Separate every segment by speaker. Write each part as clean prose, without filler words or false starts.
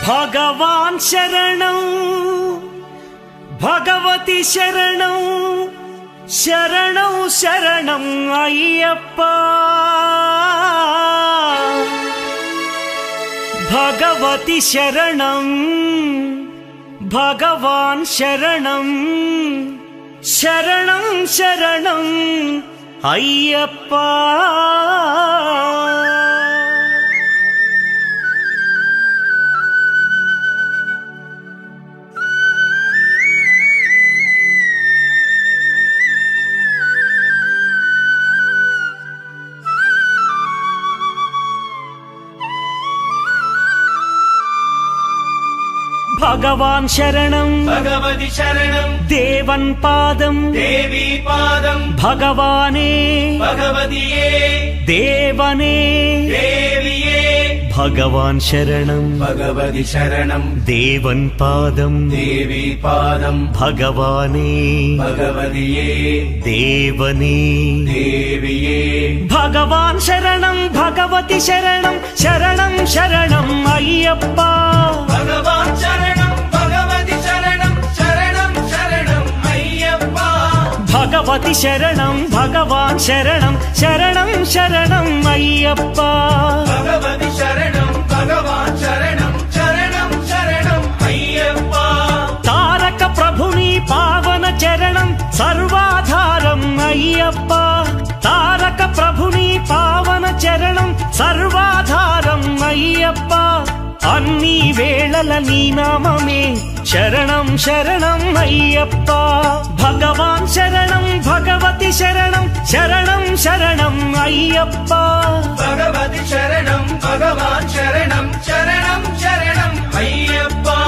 Speaker 1: भगवान शरणं भगवती शरणं शरणं शरणं अय्यप्पा भगवती शरणं भगवान शरणं शरणं शरणं अय्यप्पा भगवान शरणं
Speaker 2: भगवती शरणं
Speaker 1: देवन पादं
Speaker 2: देवी पादं
Speaker 1: भगवाने
Speaker 2: भगवतिये
Speaker 1: देवने
Speaker 2: देविये
Speaker 1: भगवान शरणं
Speaker 2: भगवती शरणं
Speaker 1: देवन पादं
Speaker 2: देवी पादं
Speaker 1: भगवाने
Speaker 2: भगवतिये
Speaker 1: देवने
Speaker 2: देविये
Speaker 1: भगवान शरणं भगवती शरणं शरणं शरणं अय्यप्पा
Speaker 2: भगवान शरणं भगवती शरणं शरणं शरणं अय्यप्पा
Speaker 1: भगवती शरणं भगवान शरणं शरणं शरणं अय्यप्पा
Speaker 2: भगवती शरणं भगवान शरणं शरणं शरणं अय्यप्पा
Speaker 1: तारक प्रभुनि पावन चरणं सर्वाधारं अय्यप्पा तारक प्रभुनि पावन चरणं सर्वाधारं अय्यप्पा अन्नी वेळల నీ నామమే శరణం శరణం అయ్యప్పా భగవాన్ శరణం భగవతి శరణం శరణం శరణం అయ్యప్పా
Speaker 2: भगवती शरणं भगवान शरणं शरणं शरणं अय्यप्पा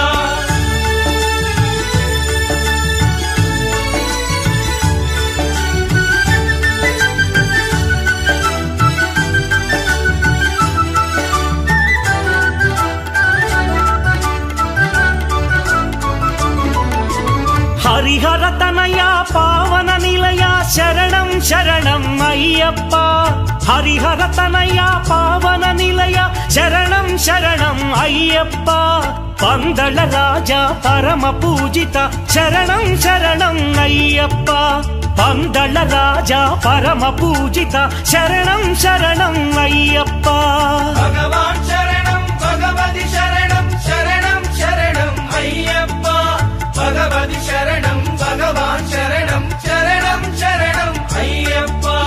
Speaker 1: हरिहर तनया पावन निलया शरणं शरणं अय्यप्पा हरिहर तनया पावन निलया शरणं शरणं अय्यप्पा पंदल राजा परम पूजित शरणं शरणं अय्यप्पा पंदल राजा परम पूजित शरणं शरणं अय्यप्पा
Speaker 2: भगवान शरणं भगवती शरणं शरणं शरणं अय्यप्पा भगवती शरणं भगवान शरणं शरणं शरणं अय्यप्पा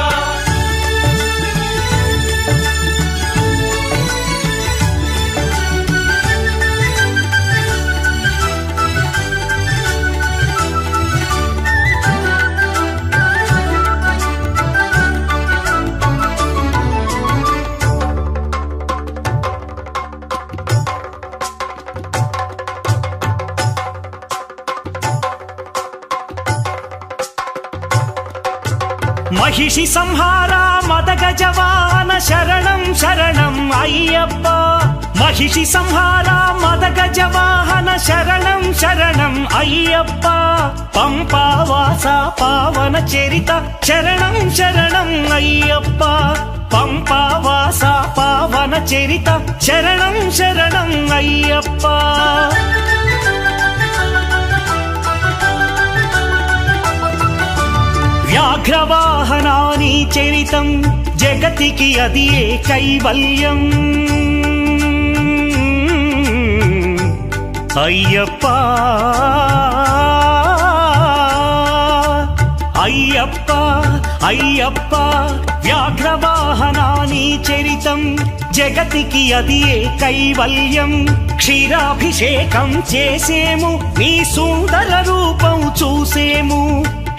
Speaker 1: महिषि संहारा मदगजवाहन शरणं शरणं अय्यप्पा महिषि संहारा मदगजवाहन शरणं शरणं अय्यप्पा पंपावासा पावन चरित शरणं शरणं अय्यप्पा पंपावासा पावन चरित शरणं शरणं अय्यप्पा व्याघ्रवाहनानि चरितं जगतिकी अदिये कैवल्यम् अय्यप्पा अय्यप्पा अय्यप्पा व्याघ्रवाहनानि चरितं जगतिकी अदिये कैवल्यम् क्षीराभिषेकं చేసేము నీ సుందర రూపం చూసేము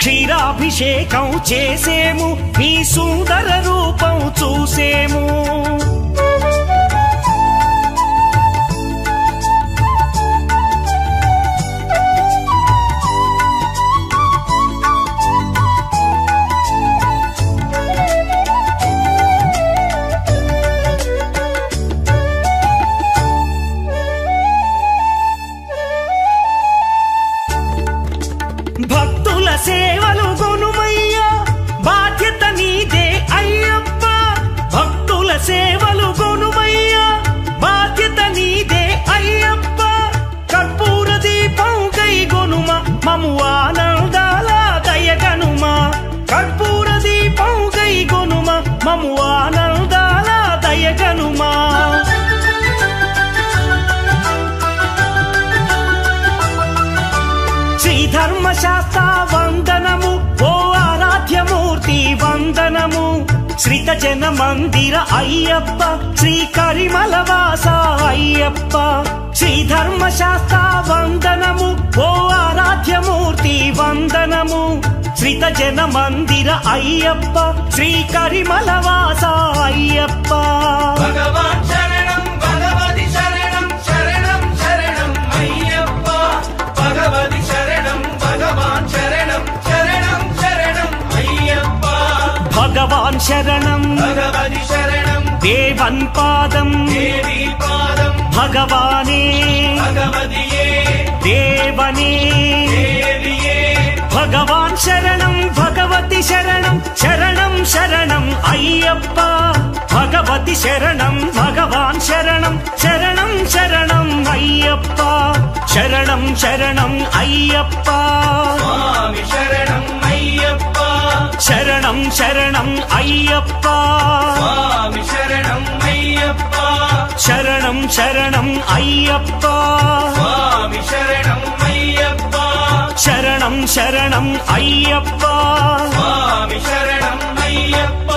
Speaker 1: क्षीराभिषेकं చేసేము నీ సుందర రూపం చూసేము భక్తుల సేవలు గొనుమయ్యా బాధ్యత నీదే అయ్యప్ప భక్తుల సేవ శ్రీతజన మందిర అయ్యప్ప శ్రీకరిమలవాస అయ్యప్ప శ్రీధర్మశాస్త్ర వందనము ఓ ఆరాధ్యమూర్తి వందనము శ్రీతజన మందిర అయ్యప్ప శ్రీకరిమలవాస అయ్యప్ప
Speaker 2: భగవాన్ శరణం భగవతి శరణం శరణం శరణం అయ్యప్ప భగవతి శరణం భగవాన్ శరణం శరణం శరణం అయ్యప్ప
Speaker 1: భగవాన్ శరణం
Speaker 2: భగవతి శరణం
Speaker 1: దేవన్ పాదం
Speaker 2: దేవి పాదం
Speaker 1: భగవానే
Speaker 2: భగవతియే
Speaker 1: దేవనే
Speaker 2: దేవియే
Speaker 1: భగవాన్ శరణం భగవతి శరణం శరణం శరణం అయ్యప్ప భగవతి శరణం భగవాన్ శరణం శరణం శరణం అయ్యప్ప శరణం శరణం అయ్యప్ప
Speaker 2: స్వామి శరణం అయ్యప్ప
Speaker 1: శరణం శరణం అయ్యప్ప
Speaker 2: స్వామి శరణం అయ్యప్ప
Speaker 1: శరణం శరణం అయ్యప్ప
Speaker 2: స్వామి శరణం అయ్యప్ప
Speaker 1: శరణం శరణం అయ్యప్ప
Speaker 2: స్వామి శరణం అయ్యప్ప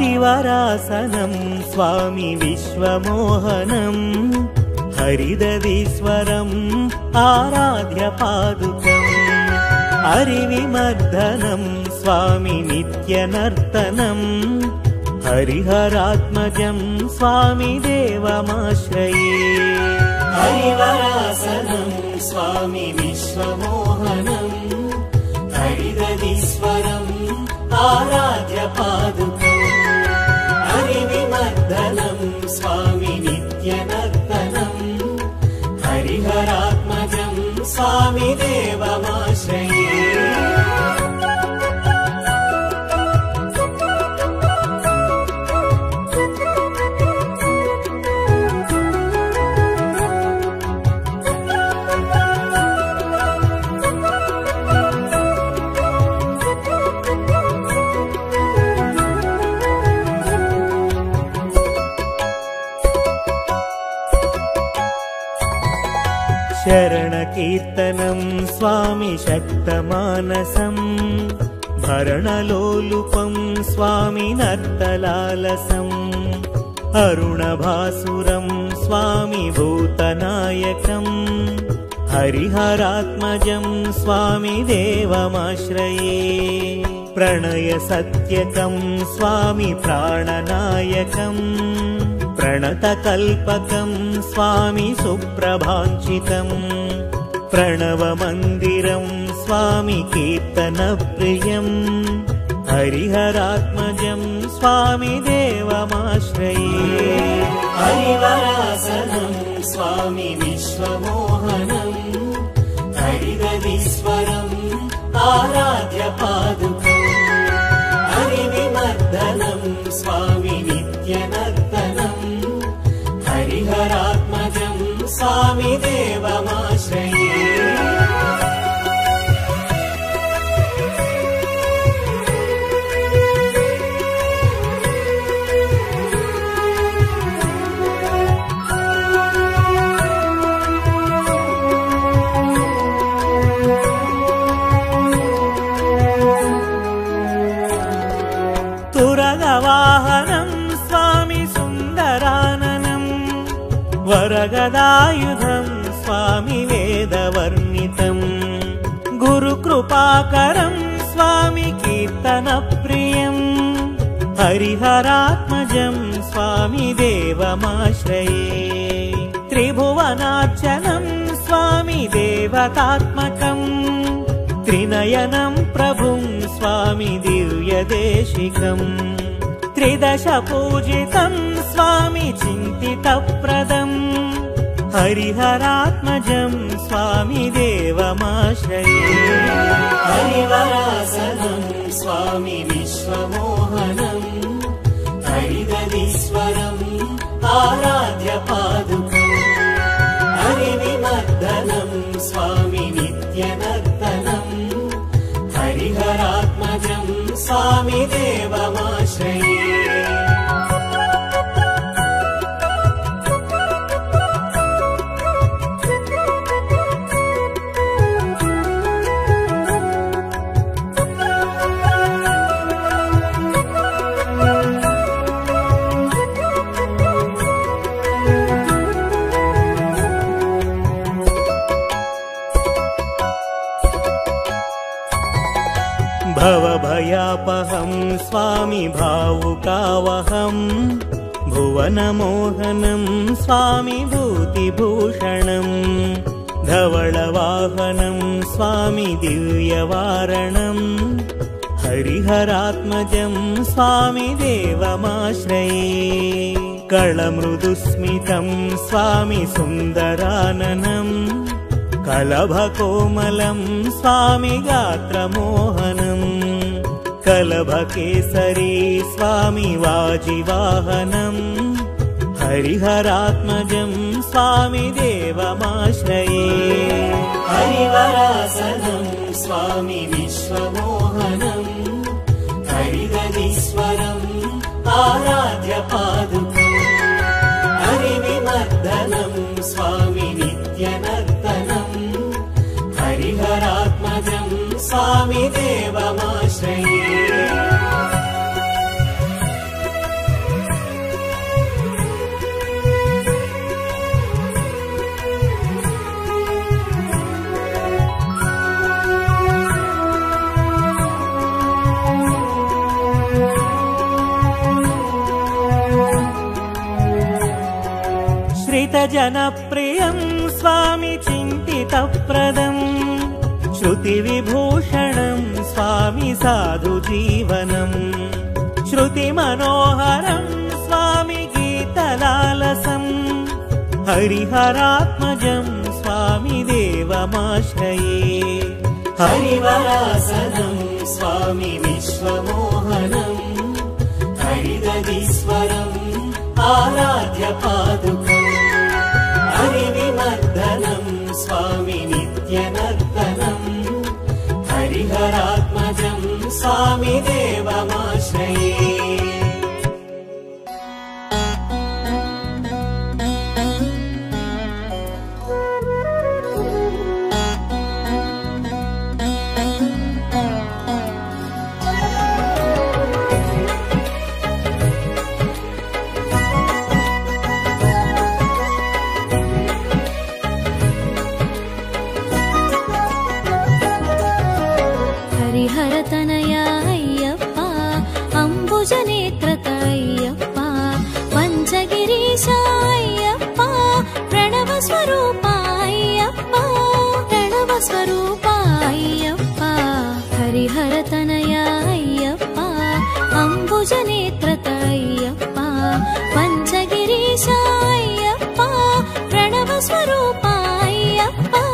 Speaker 1: హరివరాసనం స్వామి విశ్వమోహనం హరిదదీశ్వరం ఆరాధ్య పాదుకం హరివిమర్దనం స్వామి నిత్యనర్తనం హరిహరాత్మజం స్వామి దేవమాశ్రయే హరివరాసనం స్వామి విశ్వమోహనం హరిదదీశ్వరం ఆరాధ్య పాదుకం హరివిమర్దనం స్వామి నిత్యనర్తనం హరిహరాత్మజం స్వామి దేవమాశ్రయే శరణకీర్తనం స్వామి శక్తమానసం భరణలోలుపం స్వామి నర్తలాలసం అరుణభాసురం స్వామి భూతనాయకం హరిహరాత్మజం స్వామి దేవమాశ్రయే ప్రణయ సత్యకం స్వామి ప్రాణనాయకం ప్రణతకల్పకం స్వామి సుప్రభాంచితం ప్రణవమందిరం స్వామి కీర్తనప్రియం హరిహరాత్మజం స్వామి దేవమాశ్రయే హరివరాసనం స్వామి విశ్వమోహనం హరిదదీశ్వరం ఆరాధ్య పాదుకం హరివిమర్దనం స్వామి నిత్యనర్తనం హరిహరాత్మజం స్వామి దేవమాశ్రయే తురగవాహనం స్వామి సుందరాననం వరగదాయుధం స్వామి వేదవర్ణితం గురుకృపాకరం స్వామి కీర్తనప్రియం హరిహరాత్మజం స్వామి దేవమాశ్రయే త్రిభువనార్చనం స్వామి దేవతాత్మకం త్రినయనం ప్రభుం స్వామి దివ్యదేశికం త్రిదశ పూజితం స్వామి చింతితప్రదం హరిహరాత్మజం స్వామి దేవమాశ్రయే హరివరాసనం స్వామి విశ్వమోహనం హరిదదీశ్వరం ఆరాధ్య పాదుకం హరివిమర్దనం స్వామి నిత్యనర్తనం హరిహరాత్మజం స్వామి దేవమాశ్రయే भयापहं स्वामी भावुकावहं भुवनमोहनं स्वामी भूतिभूषणं धवलवाहनं स्वामी दिव्यवारणं हरिहरात्मजं स्वामी देवमाश्रये कलमृदुस्मितं स्वामी सुन्दराननं कलभकोमलं स्वामी गात्रमोहनं कलभकेसरी स्वामी वाजिवाहनं हरिहरात्मजं स्वामी देवमाश्रये हरिवरासनं स्वामी विश्वमोहनं हरिदधीश्वरम् आराध्य पादुकम् हरिविवर्धनं स्वामी नित्यनर्तनं हरिहरात्मजं स्वामी देवमाश्रये श्रितजनप्रियं स्वामी चिन्तितप्रदं श्रुतिविभूषणं स्वामी साधुजीवनं श्रुतिमनोहरं स्वामी गीतलालसं हरिहरात्मजं स्वामी देवमाश्रये हरिवरासनं स्वामी विश्वमोहनं हरिदधीश्वरम् आराध्य पादुकम् हरिविवर्धनं स्वामी नित्यनर्तनं हरिहरात्मजं स्वामी देवमाश्रये
Speaker 3: हरिहरतनया अय्यप्पा अम्बुजनेत्रत अय्यप्पा पञ्चगिरीशा अय्यप्पा प्रणवस्वरूपा अय्यप्पा प्रणवस्वरूपा अय्यप्पा हरिहरतनया अय्यप्पा अम्बुजनेत्रत अय्यप्पा पञ्चगिरीशा अय्यप्पा प्रणवस्वरूपा अय्यप्पा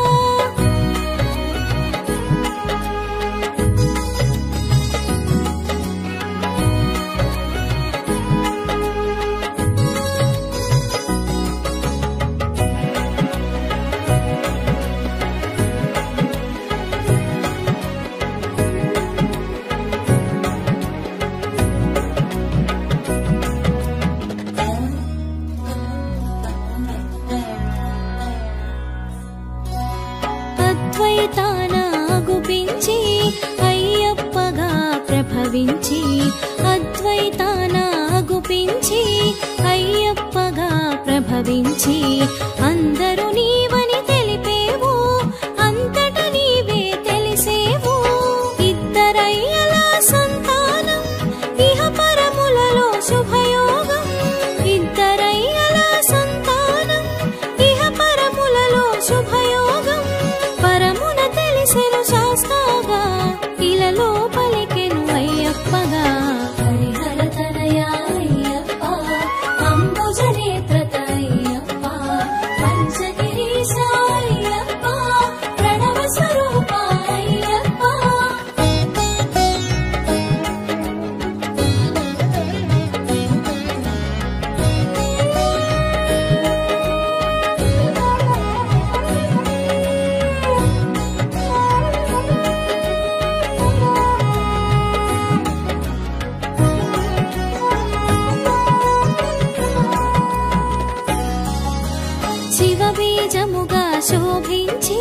Speaker 3: అద్వైతానాగుపించి అయ్యప్పగా ప్రభవించి అద్వైతానాగుపించి అయ్యప్పగా ప్రభవించి అందరూ నీవని తెలిపేవు అంతట నీవే తెలిసేవు ఇద్దరయ్యల సంతానం ఇహ పరములలో శుభయోగం ఇద్దరయ్యల సంతానం ఇహ పరములలో శుభయోగం పరమున తెలిసెను శాస్తాగా ఇలలో పలికెను అయ్యప్పగా హరిహరతనయా అయ్యప్ప అంబుజనేత్రత అయ్యప్ప పంచగిరీశా అయ్యప్ప ప్రణవ స్వరూప అయ్యప్ప శివబీజముగా శోభించి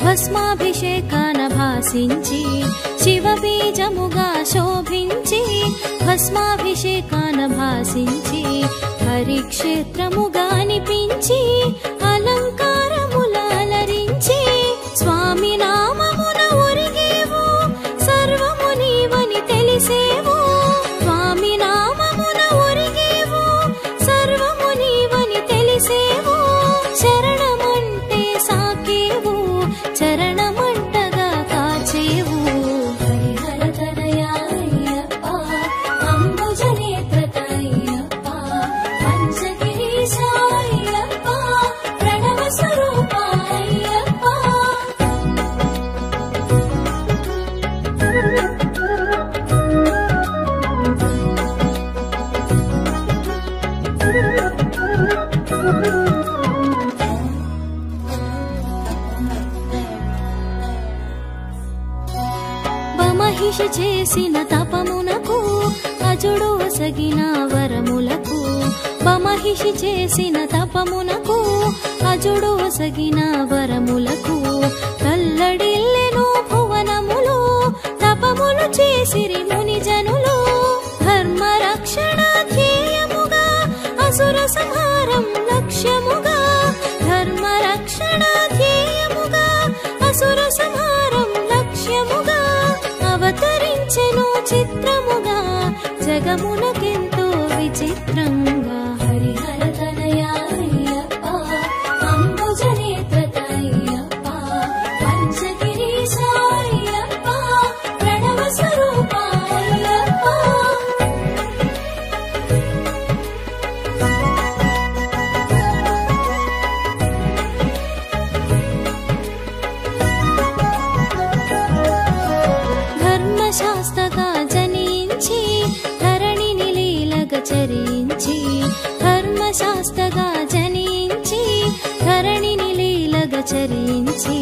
Speaker 3: భస్మాభిషేకాన భాసించి శివబీజముగా శోభించి భస్మాభిషేకాన భాసించి హరిక్షేత్రముగా అనిపించి అలంకారముల అలరించి స్వామి నామమున ఒరిగేవు సర్వము నీవని తెలిసే మహిషి చేసిన తపమునకు అజుడు ఒసగిన వరములకు మహిషి చేసిన తపమునకు అజుడు ఒసగిన వరములకు కల్లడిల్లెను భువనములు తపములు చేసిరి మునిజనులు ధర్మ రక్షణ ధ్యేయముగా అసుర సంహారం లక్ష్యముగా ధర్మ రక్షణ ధ్యేయముగా అసుర సంహారం లక్ష్యముగా అవతరించెను చిత్రముగా జగమునకెంతో విచిత్రంగా హరిహర తనయా అయ్యప్ప అంబుజ నేత్ర అయ్యప్ప పంచగిరీశ అయ్యప్ప ప్రణవ స్వరూప అయ్యప్ప ధర్మశాస్త్రగా జనించి ధరణిని లీలగా చరించి ధర్మశాస్త్రగా జనించి ధరణిని లీలగా చరించి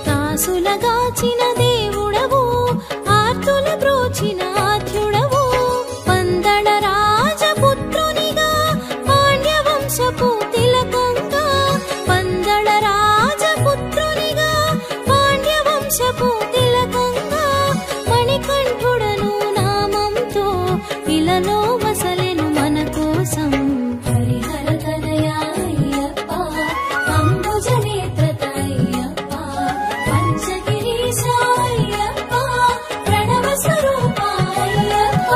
Speaker 3: దాసులగాచిన దేవుడవు ఆర్తుల బ్రోచిన ఆద్యుడవు పందళ రాజపుత్రునిగా పాండ్యవంశపు తిలకంగా పందళ రాజపుత్రునిగా పాండ్యవంశపు తిలకంగా మణికంఠుడను నామంతో ఇలలో వసలెను మన కోసం హరిహర తనయా అయ్యప్ప అంబుజ నేత్ర అయ్యప్ప పంచగిరీశ అయ్యప్ప ప్రణవ స్వరూప అయ్యప్ప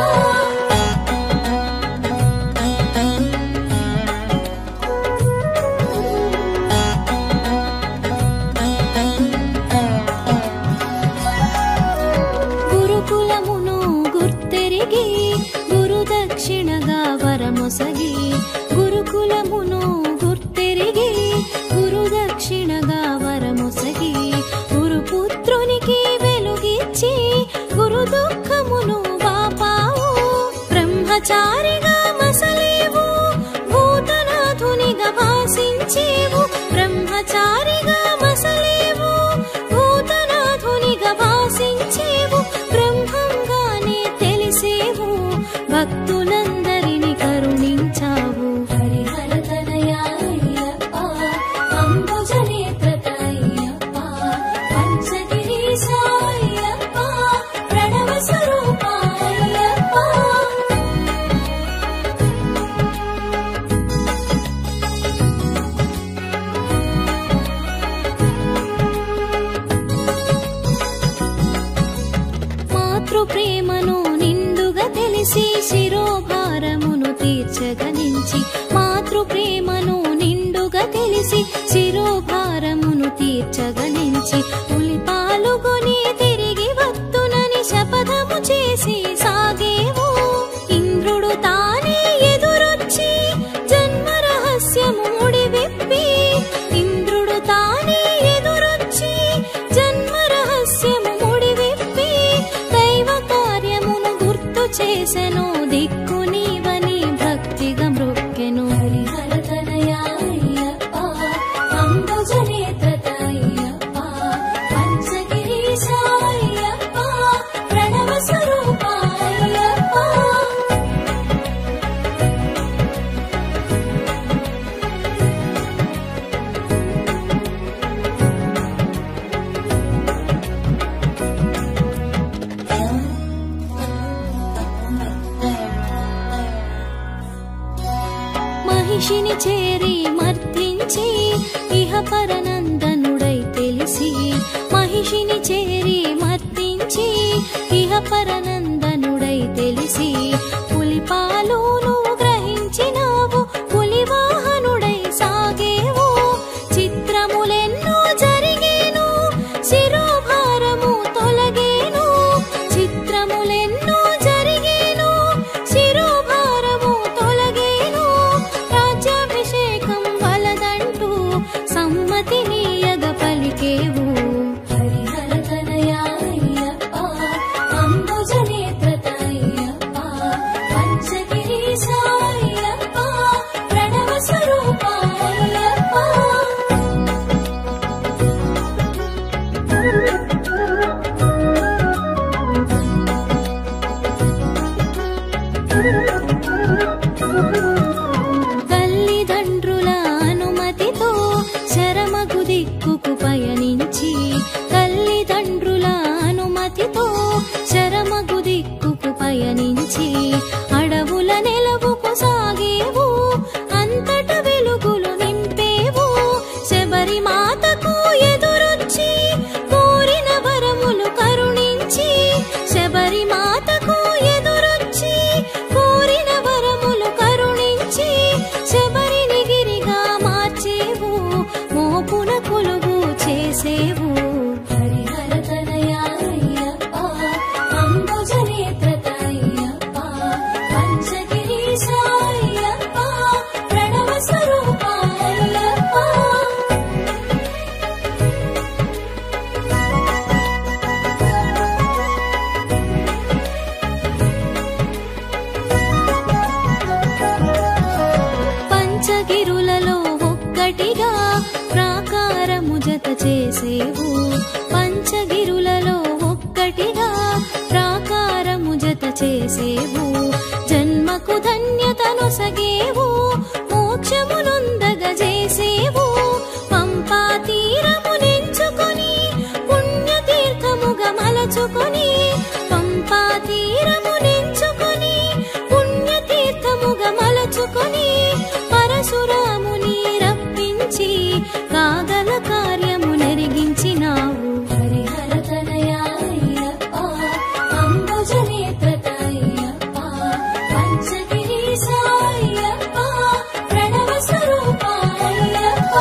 Speaker 3: గురుకులమును గుర్తెరిగి గురుదక్షిణగా వరమొసగి గురుకులమును గుర్తెరిగి గురుదక్షిణగా వరమొసగి గురుపుత్రునికి వెలుగిచ్చి గురు దుఃఖమును బాపావు బ్రహ్మచారిగా మసలేవు భూతనాథునిగా భాసించేవు బ్రహ్మచారిగా మసలేవు భూతనాథునిగా భాసించేవు బ్రహ్మంగానే తెలిసేవు భక్తులందరిని కరుణించావు హరిహర తనయా అయ్యప్ప అంబుజ నేత్ర అయ్యప్ప పంచగిరీశ అయ్యప్ప ప్రణవ స్వరూప అయ్యప్ప మాతృ ప్రేమను నిండుగా తెలిసి శిరోభారమును తీర్చగనించి మాతృ ప్రేమను నిండుగా తెలిసి శిరోభారమును తీర్చగనించి పులి పాలుగొని తిరిగి వత్తునని శపథము చేసి సాగేవు ఇంద్రుడు తానే ఎదురొచ్చి జన్మ రహస్యము ముడివిప్పి ఇంద్రుడు తానే ఎదురొచ్చి జన్మ రహస్యము ముడివిప్పి దైవ కార్యమును గుర్తు చేసెను దిక్కు నీవని భక్తిగా మృక్కెను హరిహర తనయా అయ్యప్ప అంబుజ నేత్ర అయ్యప్ప పంచగిరీశ అయ్యప్ప ప్రణవ స్వరూప అయ్యప్ప మహిషిని చేరి మర్తించి ఇహ పరనందనుడై తెలిసి మహిషిని చేరి మర్తించి ఇహ పరనందనుడై తెలిసి పులిపాలు నువ్వు గ్రహించినావు పులి వాహనుడై సాగేవు చిత్రములెన్నో జరిగేను శిరోభారము తొలగేను చిత్రములెన్నో జరిగేను శిరోభారము తొలగేను రాజ్యాభిషేకం వలదంటూ సమ్మతినీయగ పలికేవు హరిహర తనయా అయ్యప్ప అంబుజ దిక్కుకు పయనించి తల్లిదండ్రుల అనుమతితో శరమగు దిక్కుకు పయనించి అడవుల నెలవుకు సాగేవు అంతట వెలుగులు నింపేవు శబరి మాతకు ఎదురొచ్చి కోరిన వరములు కరుణించి శబరి మాతకు ఎదురొచ్చి కోరిన వరములు కరుణించి శబరిని గిరిగా మార్చేవు మోపున కొలువు చేసేవు హరిహర తనయా అయ్యప్ప అంబుజనేత్ర అయ్యప్ప పంచగిరీశ అయ్యప్ప ప్రణవ స్వరూప అయ్యప్ప పంచగిరులలో ఒక్కటిగా ప్రాకారము జత చేసేవు పంచగిరులలో ఒక్కటిగా ప్రాకారము జత చేసేవు జన్మకు ధన్యతను సగేవు మోక్షమునొందగ చేసేవు పంపా తీరము నెంచుకొని పుణ్యతీర్థముగా మలచుకొని పంపా తీరము నెంచుకొని పుణ్యతీర్థముగా మలచుకొని పరశురాముని రప్పించి కాగల కార్యము నెరిగించినావు హరిహర తనయా అయ్యప్ప అంబుజనేత్ర అయ్యప్ప పంచగిరీశ అయ్యప్ప ప్రణవ స్వరూప అయ్యప్ప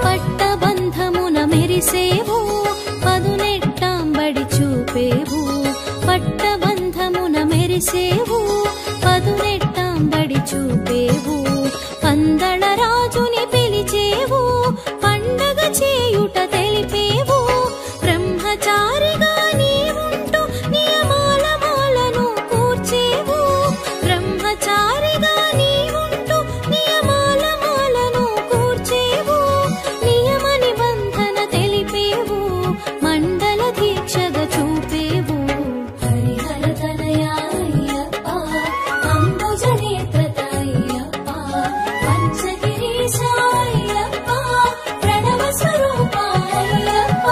Speaker 3: పట్టబంధమున మెరిసేవు పదునెట్టాంబడి చూపేవు పట్టబంధమున మెరిసేవు పదునెట్టాంబడి చూపేవు పందళ రాజుని పిలిచేవు పండగ చేయుట తెలిపేవు బ్రహ్మచారిగా నీవుంటూ నియమాల మాలను కూర్చేవు బ్రహ్మచారిగా నీవుంటూ నియమాల మాలను కూర్చేవు నియమ నిబంధన తెలిపేవు మండల దీక్షగా చూపేవు హరిహర తనయా అయ్యప్ప అంబుజనేత్ర అయ్యప్ప పంచగిరీశ అయ్యప్ప ప్రణవ స్వరూప అయ్యప్ప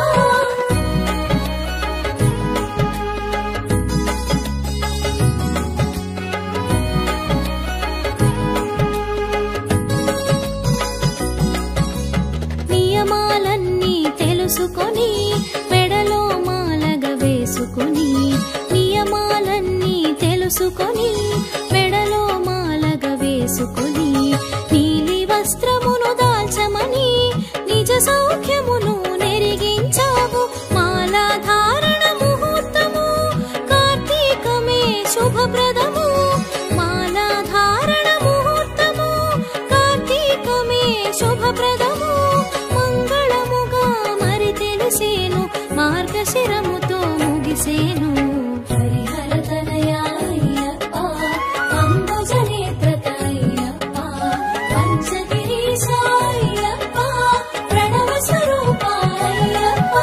Speaker 3: నియమాలన్నీ తెలుసుకొని మెడలో మాలగా వేసుకొని నియమాలన్నీ తెలుసుకొని మెడలో మాలగా వేసుకొని నీలి వస్త్రమును దాల్చమని నిజ సౌఖ్యమును నెరిగించావు మాలాధారణ ముహూర్తము కార్తీకమే శుభప్రదము మాలాధారణ ముహూర్తము కార్తీకమే శుభప్రదము మంగళముగా మరి తెలిసేను మార్గశిరముతో ముగిసేను హరిహర తనయా అయ్యప్ప అంబుజనేత్ర అయ్యప్ప పంచగిరీశ అయ్యప్ప ప్రణవ స్వరూప అయ్యప్ప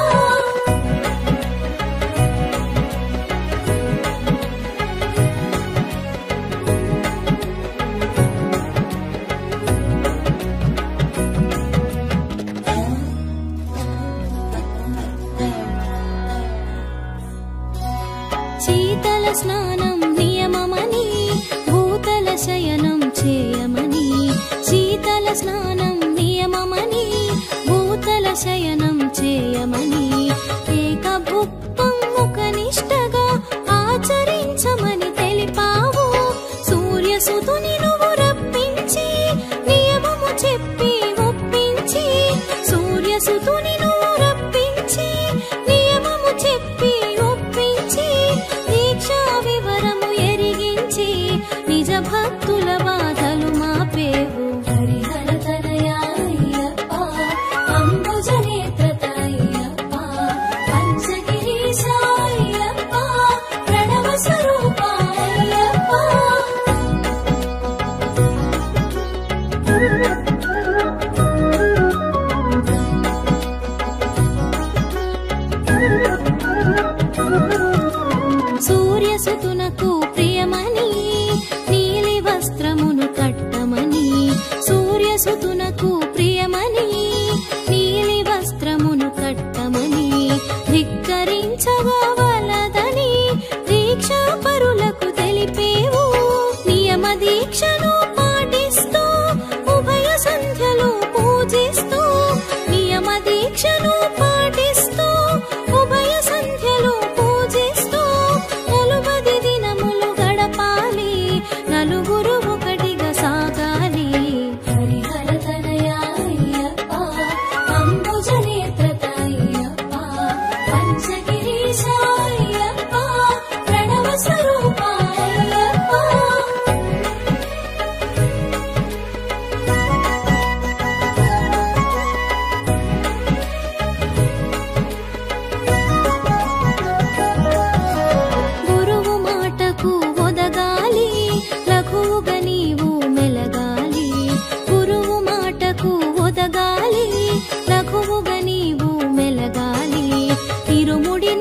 Speaker 3: శీతల స్నానం నియమమని భూతల శయనం చేయమని శీతల స్నానం నియమమని భూతల శయనం చేయమని ఏకభుక్తం ముఖనిష్టగా ఆచరించమని తెలిపావు సూర్యసుతుని నువ్వు రప్పించి నియమము చెప్పి ఒప్పించి సూర్యసుతుని నువ్వు రప్పించి నియమము చెప్పి ఒప్పించి దీక్షా వివరము ఎరిగించి నిజ భక్తుల బాధలు మాపేవు హరిహర తనయా అయ్యప్ప అంబుజనేత్ర అయ్యప్ప సూర్యసుతునకు ప్రియమని నీలి వస్త్రమును కట్టమని సూర్యసుతునకు ప్రియమని నీలి వస్త్రమును కట్టమని ధిక్కరించగా వలదని దీక్షా పరులకు తెలిపేవు నియమ దీక్షను పాటిస్తూ ఉభయ సంధ్యలు పూజిస్తూ నియమ దీక్షను పాటిస్తూ ఉభయ సంధ్యలు పూజిస్తూ 40 దినములు గడపాలి నలుగురు ఒకటిగా సాగాలి హరిహర తనయా అయ్యప్ప అంబుజ నేత్రత అయ్యప్ప పంచగిరీశ అయ్యప్ప ప్రణవ స్వరూప అయ్యప్ప గురువు మాటకు ఒదగాలి లఘువుగా నీవు మెలగాలి గురువు మాటకు ఒదగాలి లఘువుగా నీవు మెలగాలి ఇరుముడి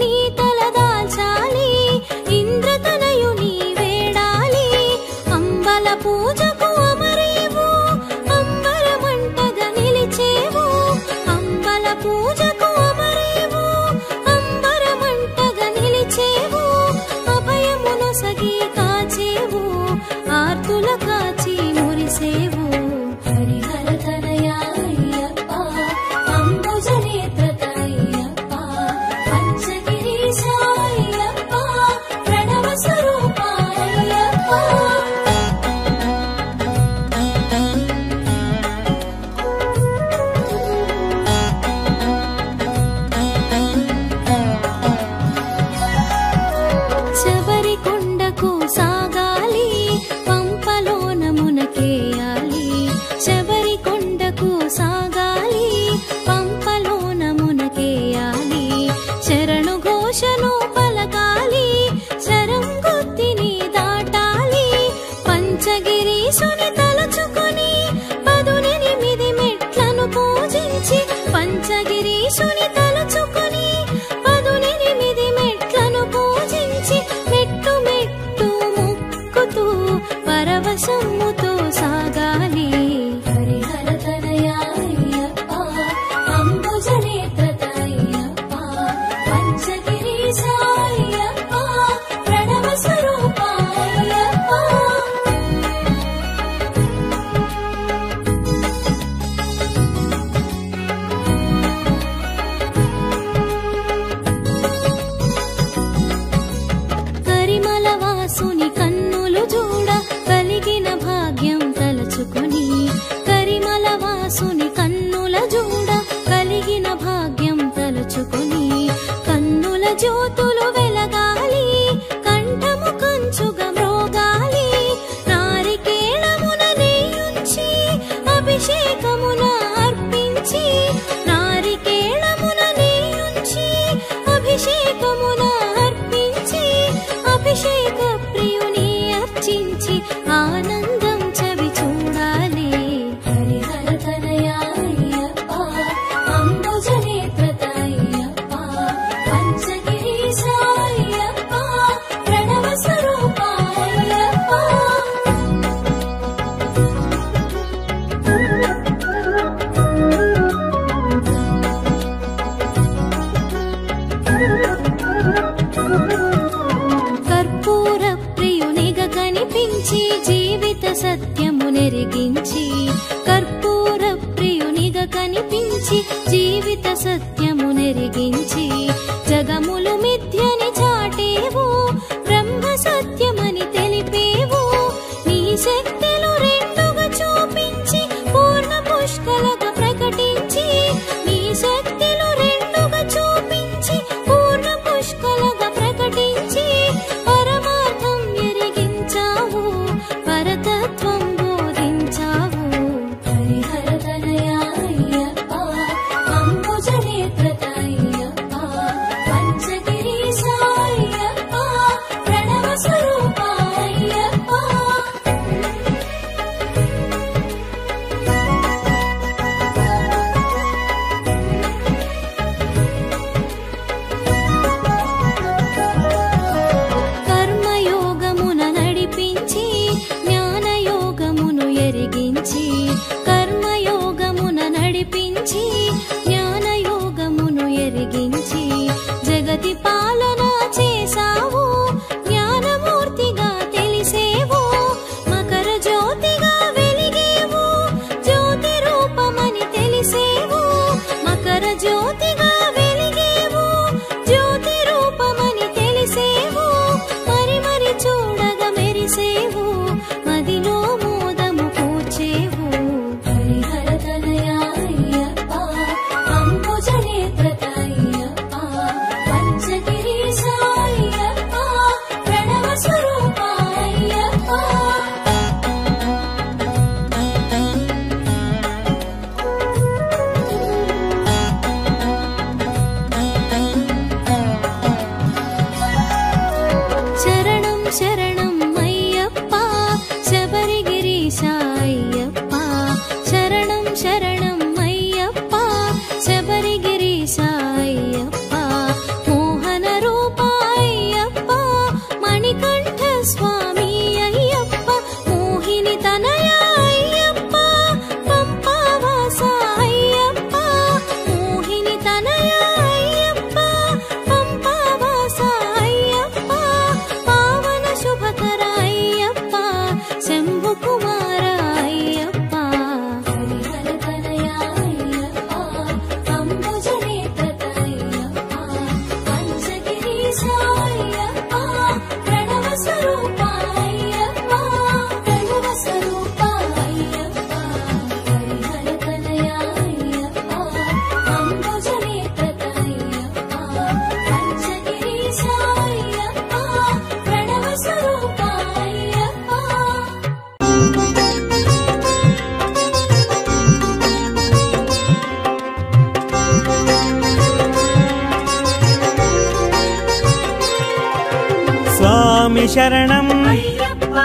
Speaker 4: స్వామి శరణం
Speaker 1: అయ్యప్ప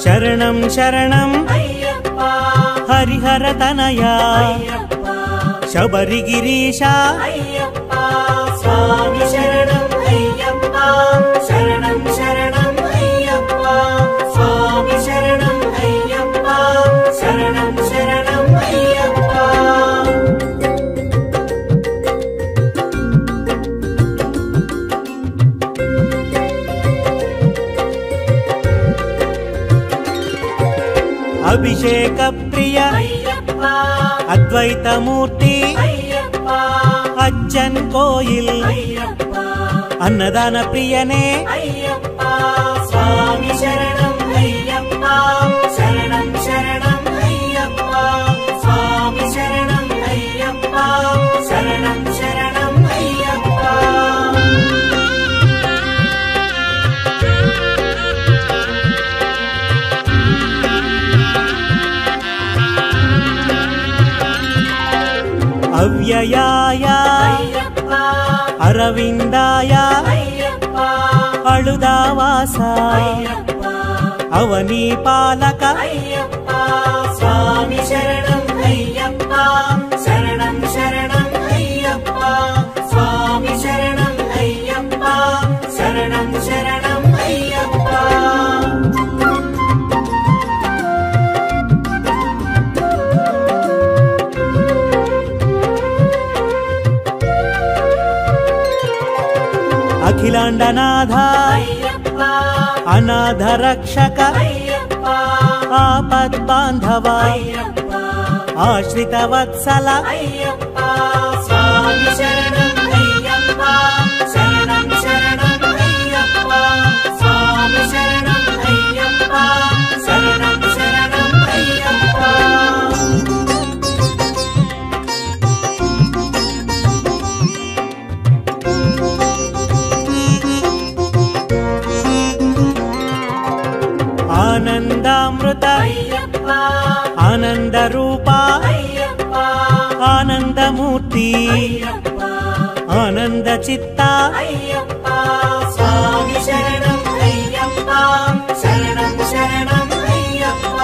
Speaker 4: శరణం శరణం
Speaker 1: అయ్యప్ప
Speaker 4: హరిహర తనయా
Speaker 1: అయ్యప్ప
Speaker 4: శబరిగిరీశ
Speaker 1: అయ్యప్ప స్వామి శరణం అయ్యప్ప శరణం శరణం అయ్యప్ప స్వామి శరణం అయ్యప్ప శరణం శరణం అయ్యప్ప
Speaker 4: అభిషేక ప్రియ
Speaker 1: అయ్యప్ప
Speaker 4: అద్వైతమూర్తి
Speaker 1: అయ్యప్ప
Speaker 4: అచ్చన్ కోయిల్
Speaker 1: అయ్యప్ప
Speaker 4: అన్నదాన ప్రియనే
Speaker 1: అయ్యప్ప స్వామి శరణం అయ్యప్ప శరణం శరణం అయ్యప్ప స్వామి శరణం అయ్యప్ప శరణం శరణం అయ్యప్ప
Speaker 4: అవ్యయాయ
Speaker 1: అయ్యప్ప
Speaker 4: అరవిందాయ
Speaker 1: అయ్యప్ప
Speaker 4: అళుదావాస
Speaker 1: అయ్యప్ప
Speaker 4: అవనీ పాలక
Speaker 1: అయ్యప్ప స్వామి శరణం అయ్యప్ప శరణం శరణం అయ్యప్ప స్వామి శరణం అయ్యప్ప శరణం శరణం అయ్యప్ప
Speaker 4: అఖిలాండనాథ
Speaker 1: అయ్యప్ప
Speaker 4: అనాథ రక్షక
Speaker 1: అయ్యప్ప
Speaker 4: ఆపద్బాంధవ
Speaker 1: అయ్యప్ప
Speaker 4: ఆశ్రిత వత్సల
Speaker 1: అయ్యప్ప స్వామి శరణం అయ్యప్ప శరణం శరణం అయ్యప్ప స్వామి శరణం అయ్యప్ప శరణం శరణం అయ్యప్ప
Speaker 4: ఆనందామృత
Speaker 1: అయ్యప్ప
Speaker 4: ఆనంద రూప
Speaker 1: అయ్యప్ప
Speaker 4: ఆనందమూర్తి
Speaker 1: అయ్యప్ప
Speaker 4: ఆనంద చిత్త
Speaker 1: అయ్యప్ప స్వామి శరణం అయ్యప్ప శరణం శరణం అయ్యప్ప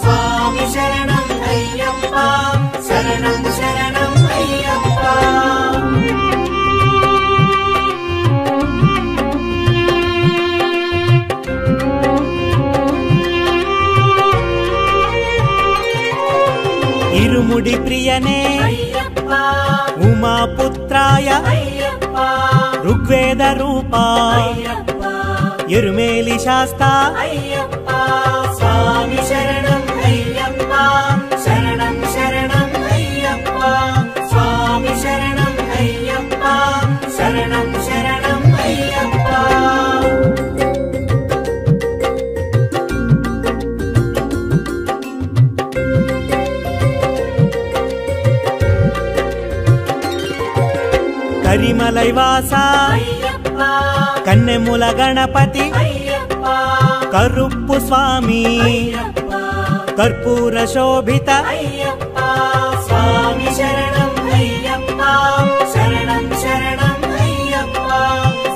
Speaker 1: స్వామి శరణం అయ్యప్ప శరణం శరణం అయ్యప్ప
Speaker 4: ఇరుముడి ప్రియనే
Speaker 1: అయ్యప్ప
Speaker 4: ఉమాపుత్రాయ
Speaker 1: అయ్యప్ప
Speaker 4: ఋగ్వేద రూప
Speaker 1: అయ్యప్ప
Speaker 4: ఎరుమేలి శాస్త
Speaker 1: అయ్యప్ప స్వామి శరణం అయ్యప్ప శరణం శరణం అయ్యప్ప స్వామి శరణం అయ్యప్ప శరణం శరణం అయ్యప్ప
Speaker 4: కరిమలైవాస
Speaker 1: అయ్యప్ప
Speaker 4: కన్నెముల గణపతి
Speaker 1: అయ్యప్ప
Speaker 4: కరుప్పు స్వామి
Speaker 1: అయ్యప్ప
Speaker 4: కర్పూర శోభిత
Speaker 1: అయ్యప్ప స్వామి శరణం అయ్యప్ప శరణం శరణం అయ్యప్ప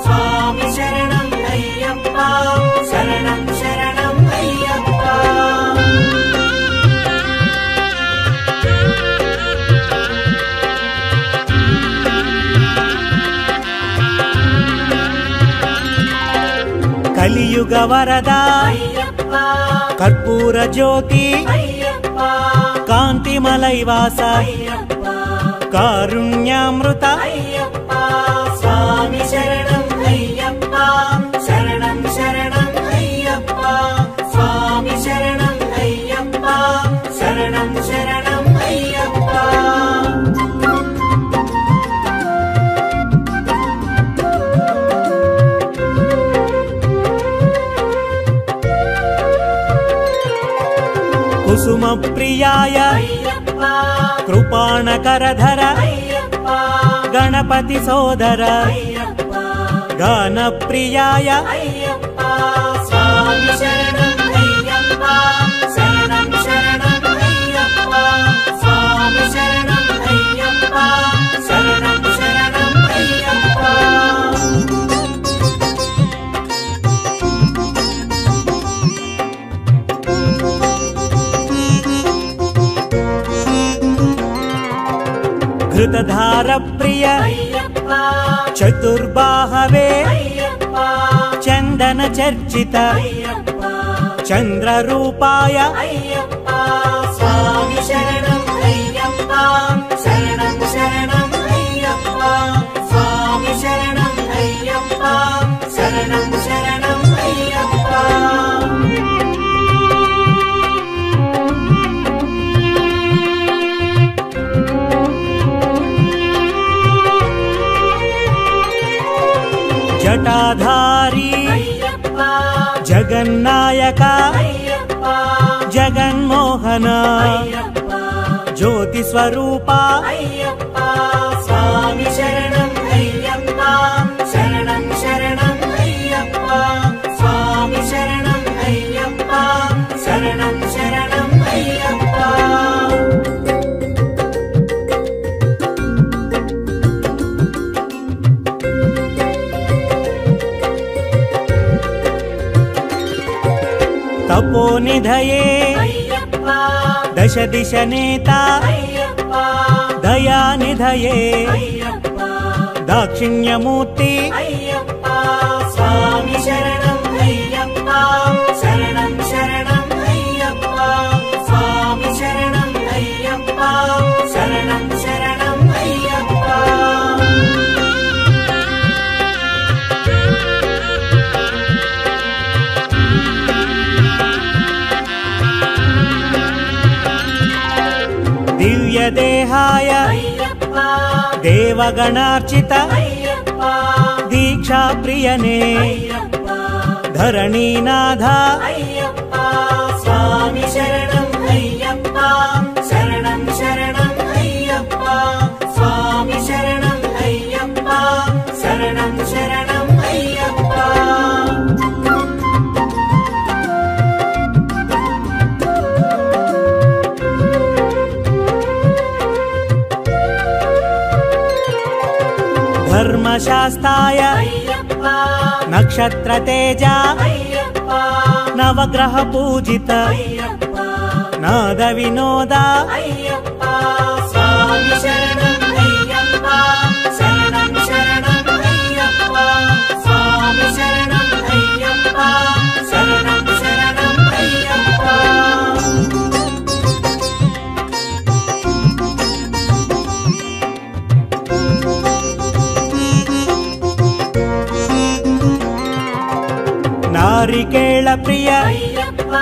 Speaker 1: స్వామి శరణం అయ్యప్ప శరణం శరణం అయ్యప్ప
Speaker 4: కలియుగ వరద
Speaker 1: అయ్యప్ప
Speaker 4: కర్పూర జ్యోతి
Speaker 1: అయ్యప్ప
Speaker 4: కాంతిమలైవాస
Speaker 1: అయ్యప్ప
Speaker 4: కారుణ్యామృత
Speaker 1: అయ్యప్ప స్వామి శరణం అయ్యప్ప శరణం శరణం అయ్యప్ప స్వామి శరణం అయ్యప్ప శరణం శరణం అయ్యప్ప
Speaker 4: కుసుమ ప్రియాయ
Speaker 1: అయ్యప్ప
Speaker 4: కృపాణకరధర
Speaker 1: అయ్యప్ప
Speaker 4: గణపతి సోదర
Speaker 1: అయ్యప్ప
Speaker 4: గాన ప్రియాయ
Speaker 1: అయ్యప్ప స్వామి శరణం అయ్యప్ప శరణం శరణం అయ్యప్ప స్వామి శరణం అయ్యప్ప శరణం శరణం అయ్యప్ప
Speaker 4: చారప్రియ
Speaker 1: అయ్యప్ప
Speaker 4: చతుర్బాహవే
Speaker 1: అయ్యప్ప
Speaker 4: చందన చర్చిత
Speaker 1: అయ్యప్ప
Speaker 4: చంద్రరూపాయ
Speaker 1: అయ్యప్ప స్వామి శరణం అయ్యప్ప శరణం శరణం అయ్యప్ప స్వామి శరణం అయ్యప్ప శరణం శరణం అయ్యప్ప
Speaker 4: జటాధారి
Speaker 1: అయ్యప్ప
Speaker 4: జగన్నాయక
Speaker 1: అయ్యప్ప
Speaker 4: జగన్మోహన
Speaker 1: అయ్యప్ప
Speaker 4: జ్యోతి స్వరూప
Speaker 1: అయ్యప్ప స్వామి శరణం అయ్యప్ప శరణం శరణం అయ్యప్ప స్వామి శరణం అయ్యప్ప శరణం శరణం అయ్యప్ప
Speaker 4: తపోనిధయే
Speaker 1: అయ్యప్ప
Speaker 4: దశ దిశ నేత
Speaker 1: అయ్యప్ప
Speaker 4: దయానిధయే
Speaker 1: అయ్యప్ప
Speaker 4: దాక్షిణ్యమూర్తి
Speaker 1: అయ్యప్ప స్వామి శరణం అయ్యప్ప శరణం శరణం అయ్యప్ప స్వామి శరణం అయ్యప్ప శరణం శరణం అయ్యప్ప
Speaker 4: దివ్యదేహాయ
Speaker 1: అయ్యప్ప
Speaker 4: దేవగణార్చిత
Speaker 1: అయ్యప్ప
Speaker 4: దీక్షా ప్రియనే
Speaker 1: అయ్యప్ప
Speaker 4: ధరణీనాథ
Speaker 1: అయ్యప్ప స్వామి శరణం అయ్యప్ప శరణం శరణం అయ్యప్ప స్వామి శరణం అయ్యప్ప శరణం శరణం అయ్యప్ప
Speaker 4: ధర్మశాస్త్రాయ
Speaker 1: అయ్యప్ప
Speaker 4: నక్షత్ర తేజ
Speaker 1: అయ్యప్ప
Speaker 4: నవగ్రహ పూజిత
Speaker 1: అయ్యప్ప
Speaker 4: నాద వినోద
Speaker 1: అయ్యప్ప స్వామి శరణం అయ్యప్ప శరణం శరణం అయ్యప్ప స్వామి శరణం అయ్యప్ప శరణం శరణం అయ్యప్ప
Speaker 4: నారికేళ ప్రియ
Speaker 1: అయ్యప్ప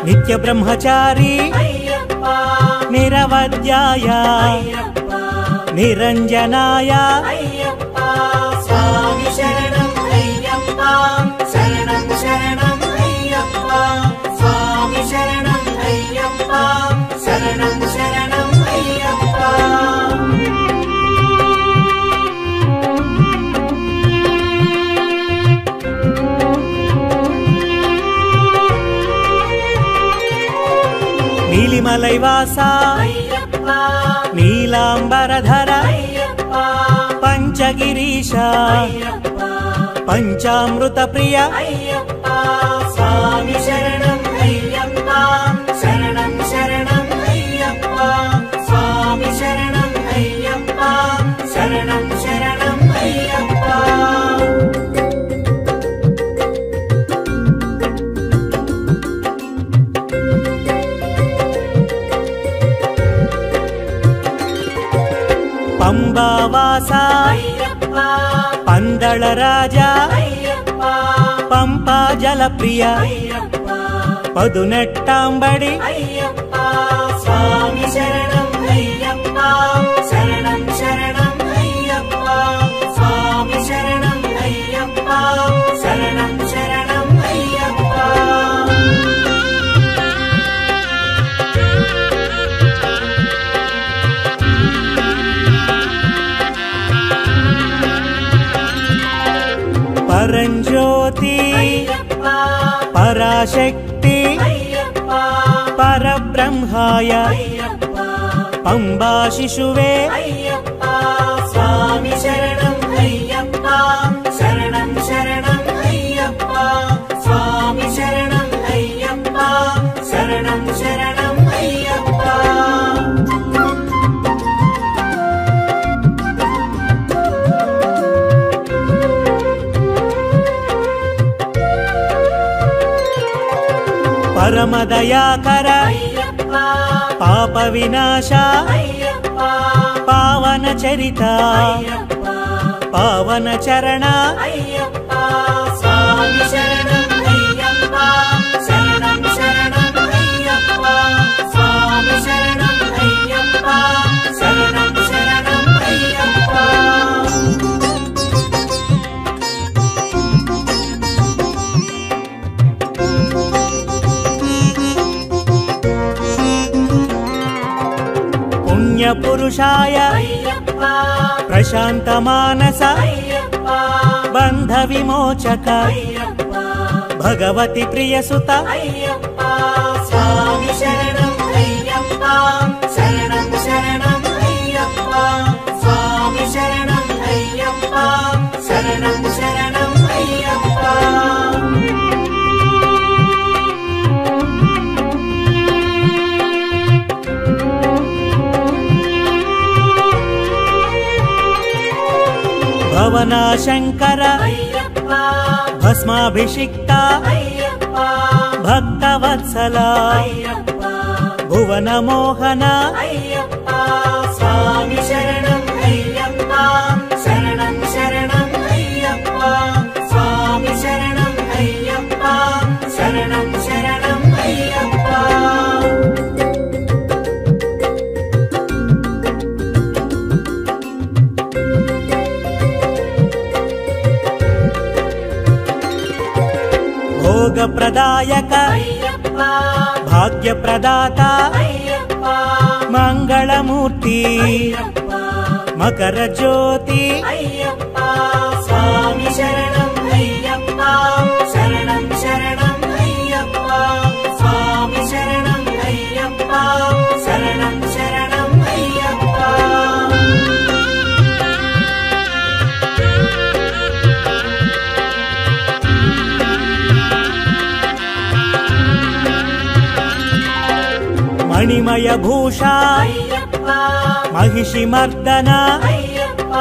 Speaker 4: నిత్య బ్రహ్మచారి
Speaker 1: అయ్యప్ప
Speaker 4: నిరవధ్యాయ
Speaker 1: అయ్యప్ప
Speaker 4: నిరంజనాయ
Speaker 1: అయ్యప్ప స్వామి శరణం అయ్యప్ప శరణం శరణం అయ్యప్ప స్వామి శరణం అయ్యప్ప శరణం శరణం అయ్యప్ప
Speaker 4: నీలిమలైవాస
Speaker 1: అయ్యప్ప
Speaker 4: నీలాంబరధర
Speaker 1: అయ్యప్ప
Speaker 4: పంచగిరీశ
Speaker 1: అయ్యప్ప
Speaker 4: పంచామృత ప్రియ
Speaker 1: అయ్యప్ప స్వామి శరణం అయ్యప్ప శరణం శరణం అయ్యప్ప స్వామి శరణం అయ్యప్ప శరణం శరణం అయ్యప్ప
Speaker 4: పంబావాస
Speaker 1: అయ్యప్ప
Speaker 4: పందళ రాజా
Speaker 1: అయ్యప్ప
Speaker 4: పంపా జల ప్రియ
Speaker 1: అయ్యప్ప
Speaker 4: పదునెట్టాంబడి
Speaker 1: అయ్యప్ప స్వామి శరణం అయ్యప్ప శరణం శరణం అయ్యప్ప స్వామి శరణం అయ్యప్ప శరణం శరణం అయ్యప్ప
Speaker 4: పరంజ్యోతి
Speaker 1: అయ్యప్ప
Speaker 4: పరాశక్తి
Speaker 1: అయ్యప్ప
Speaker 4: పరబ్రహ్మాయ
Speaker 1: అయ్యప్ప
Speaker 4: పంబా శిశువే
Speaker 1: అయ్యప్ప స్వామి శరణం అయ్యప్ప శరణం శరణం అయ్యప్ప స్వామి శరణం అయ్యప్ప శరణం శరణం అయ్యప్ప
Speaker 4: పరమదయాకర
Speaker 1: అయ్యప్ప
Speaker 4: పాప వినాశ
Speaker 1: అయ్యప్ప
Speaker 4: పావన చరిత
Speaker 1: అయ్యప్ప
Speaker 4: పావన చరణ
Speaker 1: అయ్యప్ప స్వామి శరణం అయ్యప్ప శరణం శరణం అయ్యప్ప స్వామి శరణం అయ్యప్ప శరణం శరణం అయ్యప్ప
Speaker 4: పుణ్యపురుషాయ
Speaker 1: అయ్యప్ప
Speaker 4: ప్రశాంత మానస
Speaker 1: అయ్యప్ప
Speaker 4: బంధ విమోచక
Speaker 1: అయ్యప్ప
Speaker 4: భగవతి ప్రియసుత
Speaker 1: అయ్యప్ప స్వామి శరణం అయ్యప్ప శరణం శరణం అయ్యప్ప స్వామి శరణం అయ్యప్ప శరణం శరణం అయ్యప్ప
Speaker 4: భవనాశంకర
Speaker 1: అయ్యప్ప
Speaker 4: భస్మాభిషిక్త
Speaker 1: అయ్యప్ప
Speaker 4: భక్తవత్సల
Speaker 1: అయ్యప్ప
Speaker 4: భువన మోహన
Speaker 1: అయ్యప్ప స్వామి శరణం అయ్యప్ప శరణం శరణం అయ్యప్ప స్వామి శరణం అయ్యప్ప శరణం శరణం అయ్యప్ప
Speaker 4: భోగ ప్రదాయక
Speaker 1: అయ్యప్ప
Speaker 4: భాగ్య ప్రదాత
Speaker 1: అయ్యప్ప
Speaker 4: మంగళమూర్తి
Speaker 1: అయ్యప్ప
Speaker 4: మకర జ్యోతి
Speaker 1: అయ్యప్ప స్వామి శరణం అయ్యప్ప శరణం శరణం అయ్యప్ప స్వామి శరణం అయ్యప్ప శరణం శరణం అయ్యప్ప
Speaker 4: మణిమయ భూష
Speaker 1: అయ్యప్ప
Speaker 4: మహిషి మర్దన
Speaker 1: అయ్యప్ప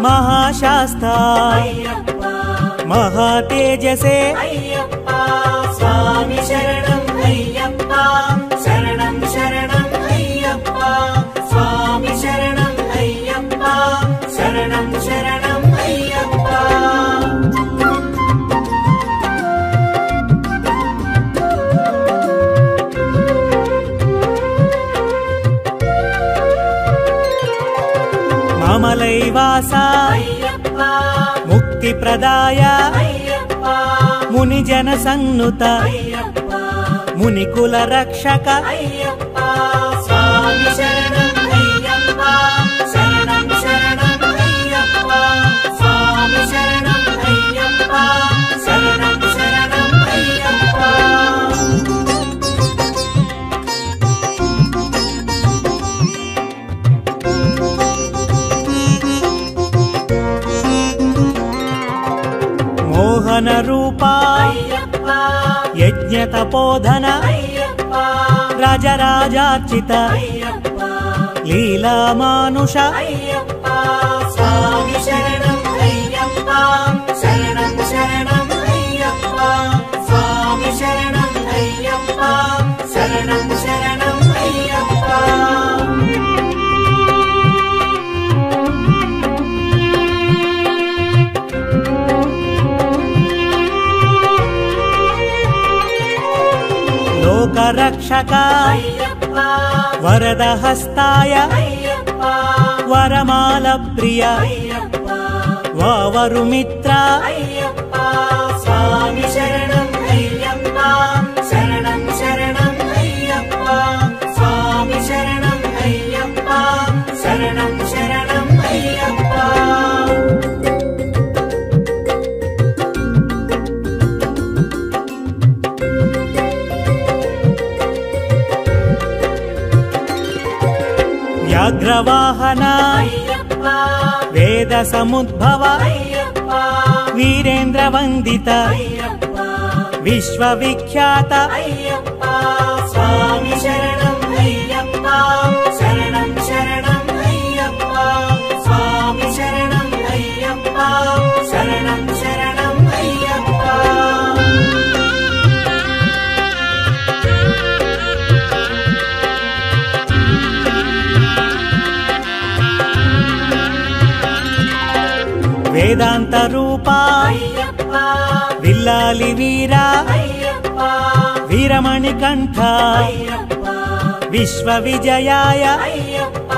Speaker 4: మహాశాస్త
Speaker 1: అయ్యప్ప
Speaker 4: మహాతేజసే
Speaker 1: అయ్యప్ప స్వామి శరణం అయ్యప్ప శరణం శరణం అయ్యప్ప స్వామి శరణం అయ్యప్ప శరణం శరణం అయ్యప్ప
Speaker 4: మమలైవాస
Speaker 1: అయ్యప్ప
Speaker 4: ముక్తి ప్రదాయ
Speaker 1: అయ్యప్ప
Speaker 4: మునిజన సన్నుత
Speaker 1: అయ్యప్ప
Speaker 4: మునికుల రక్షక
Speaker 1: అయ్యప్ప స్వామి శరణం అయ్యప్ప శరణం శరణం అయ్యప్ప స్వామి శరణం అయ్యప్ప శరణం శరణం అయ్యప్ప
Speaker 4: మోహన రూప
Speaker 1: అయ్యప్ప
Speaker 4: యజ్ఞ తపోధన
Speaker 1: అయ్యప్ప
Speaker 4: రాజరాజార్చిత
Speaker 1: అయ్యప్ప
Speaker 4: లీలా మానుష
Speaker 1: అయ్యప్ప స్వామి శరణం అయ్యప్ప శరణం శరణం అయ్యప్ప స్వామి శరణం అయ్యప్ప శరణం శరణం అయ్యప్ప
Speaker 4: లోకరక్షక
Speaker 1: అయ్యప్ప
Speaker 4: వరద హస్తాయ
Speaker 1: అయ్యప్ప
Speaker 4: వరమాల ప్రియ
Speaker 1: అయ్యప్ప
Speaker 4: వావరు మిత్ర
Speaker 1: అయ్యప్ప స్వామి శరణం అయ్యప్ప శరణం శరణం అయ్యప్ప స్వామి శరణం అయ్యప్ప శరణం శరణం అయ్యప్ప
Speaker 4: వ్యాఘ్రవాహన
Speaker 1: అయ్యప్ప
Speaker 4: వేద సముద్భవ
Speaker 1: అయ్యప్ప
Speaker 4: వీరేంద్ర వందిత
Speaker 1: అయ్యప్ప
Speaker 4: విశ్వవిఖ్యాత
Speaker 1: అయ్యప్ప స్వామి శరణం అయ్యప్ప శరణం శరణం అయ్యప్ప స్వామి శరణం అయ్యప్ప శరణం శరణం అయ్యప్ప
Speaker 4: వేదాంత రూపా
Speaker 1: అయ్యప్ప
Speaker 4: విల్లాలి వీరా
Speaker 1: అయ్యప్ప
Speaker 4: వీరమణి కంఠ
Speaker 1: అయ్యప్ప
Speaker 4: విశ్వ విజయాయ
Speaker 1: అయ్యప్ప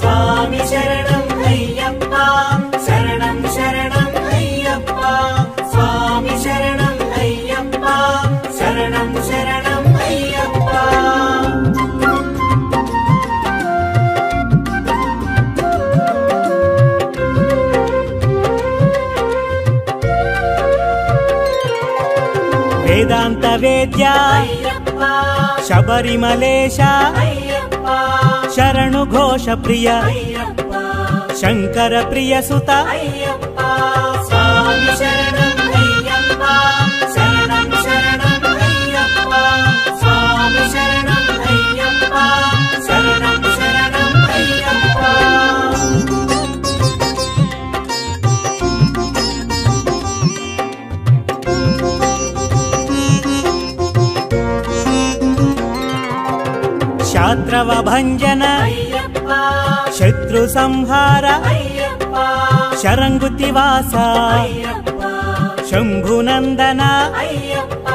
Speaker 1: స్వామి శరణం అయ్యప్ప శరణం శరణం అయ్యప్ప స్వామి శరణం అయ్యప్ప శరణం శరణం అయ్యప్ప
Speaker 4: వేదాంత వేద్య
Speaker 1: అయ్యప్ప
Speaker 4: శబరిమలేశ
Speaker 1: అయ్యప్ప
Speaker 4: శరణు ఘోష ప్రియ
Speaker 1: అయ్యప్ప
Speaker 4: శంకర ప్రియ సుత
Speaker 1: అయ్యప్ప స్వామి శరణం అయ్యప్ప శరణం శరణం అయ్యప్ప స్వామి శరణం అయ్యప్ప శరణం శరణం అయ్యప్ప
Speaker 4: శాత్రవ భంజన
Speaker 1: అయ్యప్ప
Speaker 4: శత్రు సంహార
Speaker 1: అయ్యప్ప
Speaker 4: శరంగుతివాస
Speaker 1: అయ్యప్ప
Speaker 4: శంభునందన
Speaker 1: అయ్యప్ప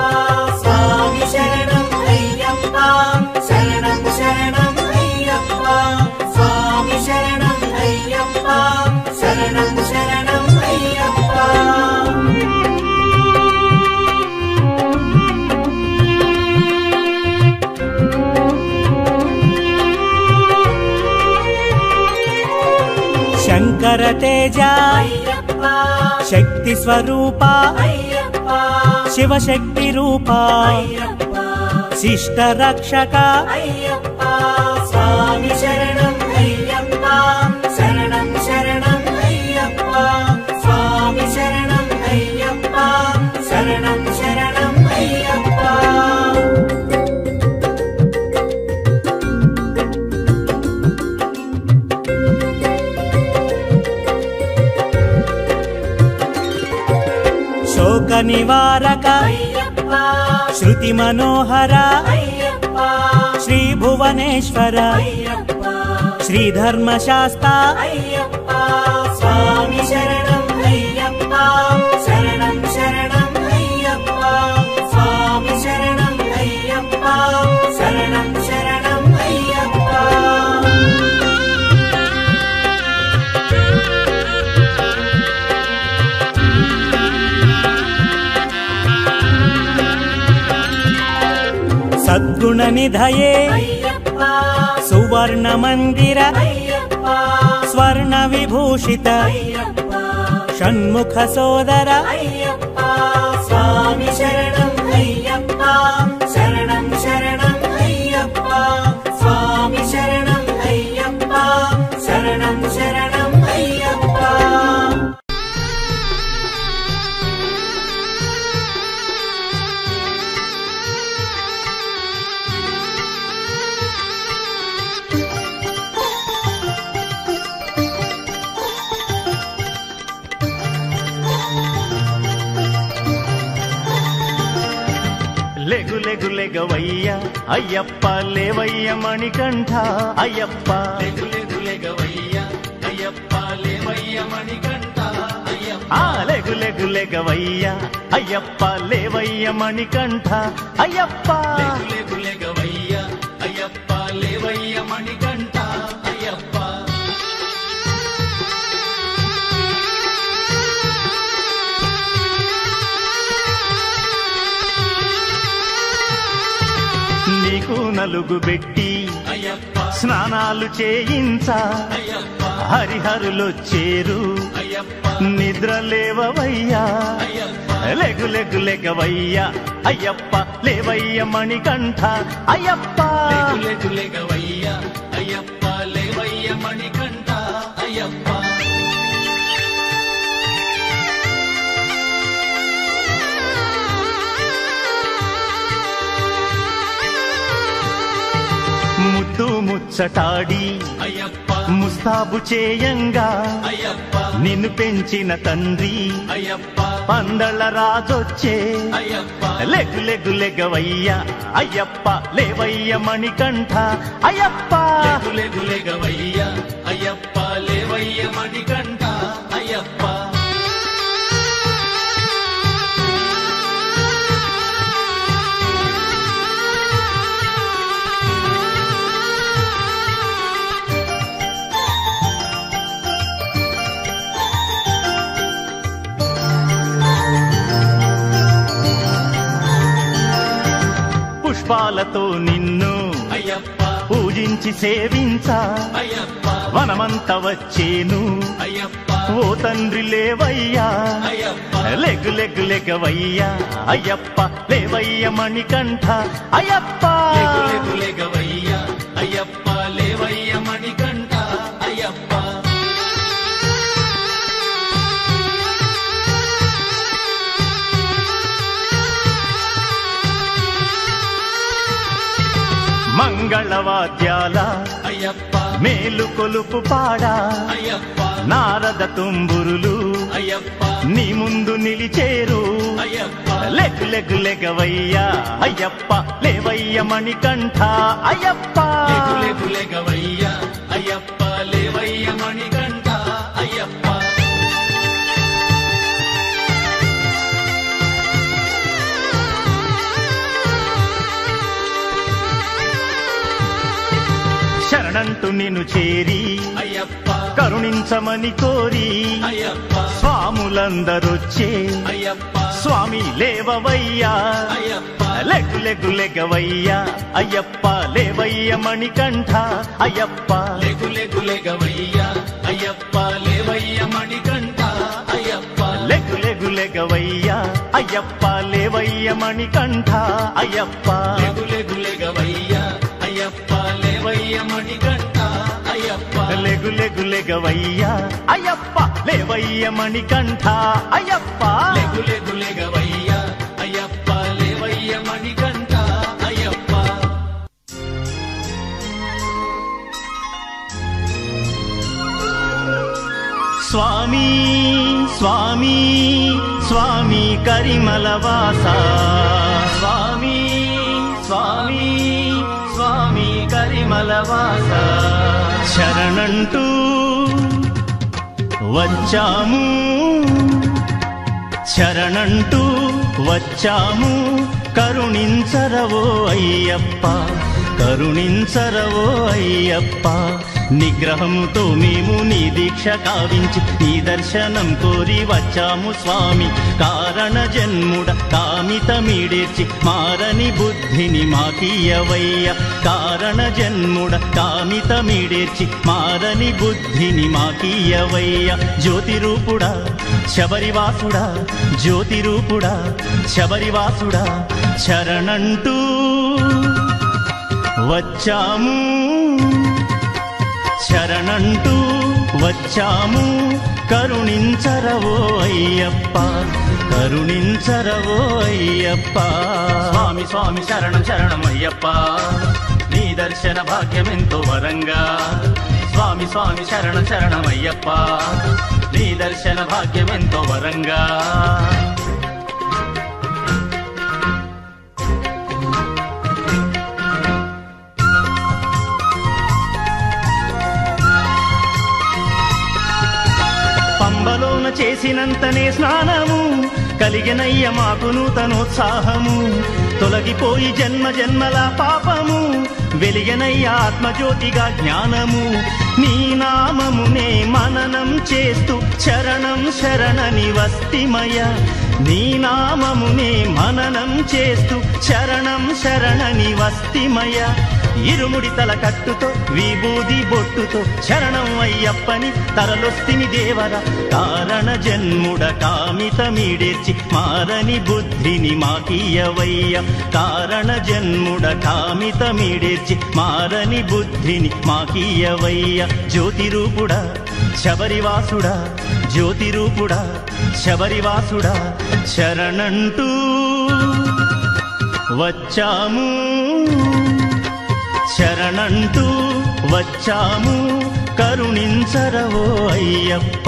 Speaker 1: స్వామి శరణం అయ్యప్ప శరణం శరణం అయ్యప్ప స్వామి శరణం అయ్యప్ప శరణం శరణం అయ్యప్ప
Speaker 4: శంకర తేజ
Speaker 1: అయ్యప్ప
Speaker 4: శక్తి స్వరూప
Speaker 1: అయ్యప్ప
Speaker 4: శివశక్తి రూప
Speaker 1: అయ్యప్ప
Speaker 4: శిష్ట రక్షక
Speaker 1: అయ్యప్ప స్వామి శరణం అయ్యప్ప శరణం శరణం అయ్యప్ప స్వామి శరణం అయ్యప్ప శరణం శరణం అయ్యప్ప
Speaker 4: శోక నివారక
Speaker 1: అయ్యప్ప
Speaker 4: శృతి మనోహర
Speaker 1: అయ్యప్ప
Speaker 4: శ్రీ భువనేశ్వర
Speaker 1: అయ్యప్ప
Speaker 4: శ్రీ ధర్మశాస్త
Speaker 1: అయ్యప్ప స్వామి శరణం అయ్యప్ప శరణం శరణం అయ్యప్ప స్వామి శరణం అయ్యప్ప శరణం శరణం అయ్యప్ప
Speaker 4: సద్గుణ నిధయే
Speaker 1: అయ్యప్ప
Speaker 4: సువర్ణ మందిర
Speaker 1: అయ్యప్ప
Speaker 4: స్వర్ణ విభూషిత
Speaker 1: అయ్యప్ప
Speaker 4: షణ్ముఖ సోదర
Speaker 1: అయ్యప్ప స్వామి శరణం అయ్యప్ప శరణం శరణం అయ్యప్ప స్వామి శరణం అయ్యప్ప శరణం శరణం అయ్యప్ప
Speaker 5: లెగు లెగు లెగవయ్య అయ్యప్ప లేవయ్య మణికంఠ అయ్యప్ప లెగు లెగు లెగవయ్య అయ్యప్ప లేవయ్య మణికంఠ అయ్యప్ప లెగు లెగు లెగవయ్య అయ్యప్ప లేవయ్య మణికంఠ అయ్యప్ప లెగు లెగు లెగవయ్య అయ్యప్ప లేవయ్య మణికంఠ అయ్యప్ప నీకు నలుగు పెట్టి అయ్యప్ప స్నానాలు చేయించ అయ్యప్ప హరిహరులొచ్చేరు అయ్యప్ప నిద్ర లేవవయ్యా అయ్యప్ప లెగు లెగు లెగవయ్యా అయ్యప్ప లేవయ్య మణికంఠ అయ్యప్ప లెగు లెగు లెగవయ్యా అయ్యప్ప లేవయ్య మణికంఠ అయ్యప్ప ముద్దు ముచ్చటాడి అయ్యప్ప ముస్తాబు చేయంగా అయ్యప్ప నిన్ను పెంచిన తండ్రి అయ్యప్ప పందళ్ళ రాజొచ్చే అయ్యప్ప లెగు లెగు లెగవయ్య అయ్యప్ప లేవయ్య మణికంఠ అయ్యప్ప లెగు లెగు లెగవయ్య అయ్యప్ప లేవయ్య మణికంఠ అయ్యప్ప పుష్పాలతో నిన్ను
Speaker 2: అయ్యప్ప
Speaker 5: పూజించి సేవించా
Speaker 2: అయ్యప్ప
Speaker 5: వనమంత వచ్చేను
Speaker 2: అయ్యప్ప
Speaker 5: ఓ తండ్రి లేవయ్యా
Speaker 2: అయ్యప్ప
Speaker 5: లెగ్గు లెగ్గు లెగవయ్యా అయ్యప్ప లేవయ్య మణికంఠ అయ్యప్ప
Speaker 2: లెగు లెగు లెగవయ్యా అయ్యప్ప లేవయ్య మణికంఠ అయ్యప్ప
Speaker 5: మంగళవాద్యాల
Speaker 2: అయ్యప్ప
Speaker 5: మేలు కొలుపు పాడా
Speaker 2: అయ్యప్ప
Speaker 5: నారద తుంబురులు
Speaker 2: అయ్యప్ప
Speaker 5: నీ ముందు నిలిచేరు
Speaker 2: అయ్యప్ప
Speaker 5: లెగ్గు లెగ్గు లెగవయ్యా అయ్యప్ప లేవయ్య మణికంఠ అయ్యప్ప
Speaker 2: లెగు లెగు లెగవయ్యా అయ్యప్ప లేవయ్య మణికంఠ అయ్యప్ప
Speaker 5: శరణంటూ నిన్ను చేరి
Speaker 2: అయ్యప్ప
Speaker 5: కరుణించమని కోరి
Speaker 2: అయ్యప్ప
Speaker 5: స్వాములందరొచ్చే
Speaker 2: అయ్యప్ప
Speaker 5: స్వామి లేవవయ్యా
Speaker 2: Ayyappa
Speaker 5: leg leg లెగవయ్యా Ayyappa లేవయ్య Manikanta Ayyappa
Speaker 2: లెగు లెగు లెగవయ్యా Ayyappa లేవయ్య Manikanta Ayyappa
Speaker 5: leg leg లెగవయ్యా Ayyappa లేవయ్య Manikanta Ayyappa
Speaker 2: లెగు లెగు లెగవయ్యా Ayyappa లేవయ్య Manikanta Ayyappa
Speaker 5: లెగు లెగు లెగవయ్యా Ayyappa లేవయ్య Manikanta Ayyappa
Speaker 2: లెగు లెగు లెగవయ్యా Ayyappa లేవయ్య Manikanta Ayyappa
Speaker 5: స్వామి స్వామి స్వామి కరిమలవాస స్వామి స్వామి స్వామి కరిమలవాస శరణంటూ వచ్చాము శరణంటూ వచ్చాము కరుణించరవో అయ్యప్ప కరుణించరవో అయ్యప్ప నిగ్రహముతో మేము నీ దీక్ష కావించి నీ దర్శనం కోరి వచ్చాము స్వామి కారణ జన్ముడ కామితమీడేర్చి మారని బుద్ధిని మాకియవయ్య కారణ జన్ముడ కామితమీడేర్చి మారని బుద్ధిని మాకియవయ్య జ్యోతిరూపుడా శబరివాసుడా జ్యోతిరూపుడా శబరివాసుడా శరణంటూ వచ్చాము శరణంటూ వచ్చాము కరుణించరవో అయ్యప్ప కరుణించరవో అయ్యప్ప స్వామి స్వామి శరణం శరణం అయ్యప్ప నీ దర్శన భాగ్యమెంతో వరంగా స్వామి స్వామి శరణం శరణం అయ్యప్ప నీ దర్శన భాగ్యమెంతో వరంగా పంబలోన చేసినంతనే స్నానము కలిగినయ్య మాకు నూతనోత్సాహము తొలగిపోయి జన్మ జన్మల పాపము వెలిగనయ్య ఆత్మజ్యోతిగా జ్ఞానము నీ నామమునే మననం చేస్తూ శరణం శరణని వస్తిమయ నీ నామమునే మననం చేస్తూ శరణం శరణని వస్తిమయ ఇరుముడి తల కట్టుతో విభూది బొట్టుతో శరణం అయ్యప్పని తరలొస్తిని దేవర కారణ జన్ముడ కామితమీడేర్చి మారని బుద్ధిని మాకియవయ్య కారణ జన్ముడ కామితమీడేర్చి మారని బుద్ధిని మాకియవయ్య జ్యోతిరూపుడా శబరివాసుడా జ్యోతిరూపుడా శబరివాసుడా శరణంటూ వచ్చాము శరణంటూ వచ్చాము కరుణించరవో అయ్యప్ప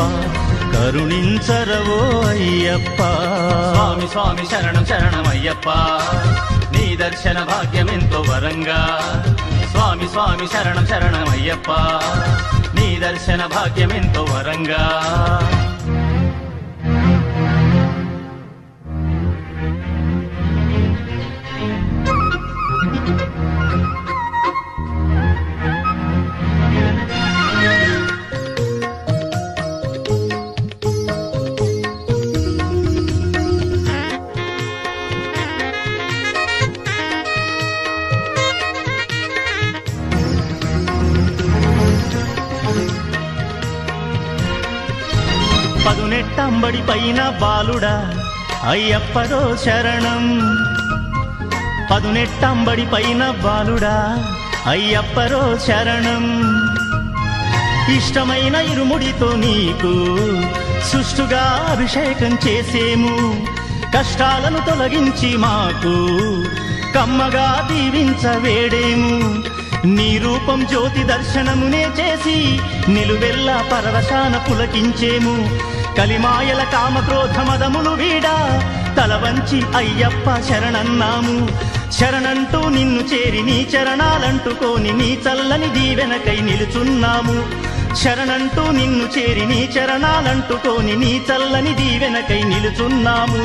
Speaker 5: కరుణించరవో అయ్యప్ప స్వామి స్వామి శరణం శరణం అయ్యప్ప నీ దర్శన భాగ్యమెంతో వరంగా స్వామి స్వామి శరణం శరణం అయ్యప్ప నీ దర్శన భాగ్యమెంతో వరంగా పదునెట్టంబడి పైన బాలుడా అయ్యప్పదో శరణం. పదునెట్టంబడి పైన బాలుడా అయ్యప్పరో శరణం. ఇష్టమైన ఇరుముడితో నీకు సుష్టుగా అభిషేకం చేసేము. కష్టాలను తొలగించి మాకు కమ్మగా దీవించవేడేము. నీ రూపం జ్యోతి దర్శనమునే చేసి నిలువెల్లా పరవశాన పులకించేము. కలిమాయల కామక్రోధ మదములు వీడా తల వంచి అయ్యప్ప శరణన్నాము. శరణంటూ నిన్ను చేరి నీ చరణాలంటుకోని నీ చల్లని దీవెనకై నిలుచున్నాము. శరణంటూ నిన్ను చేరి నీ చరణాలంటుకోని నీ చల్లని దీవెనకై నిలుచున్నాము.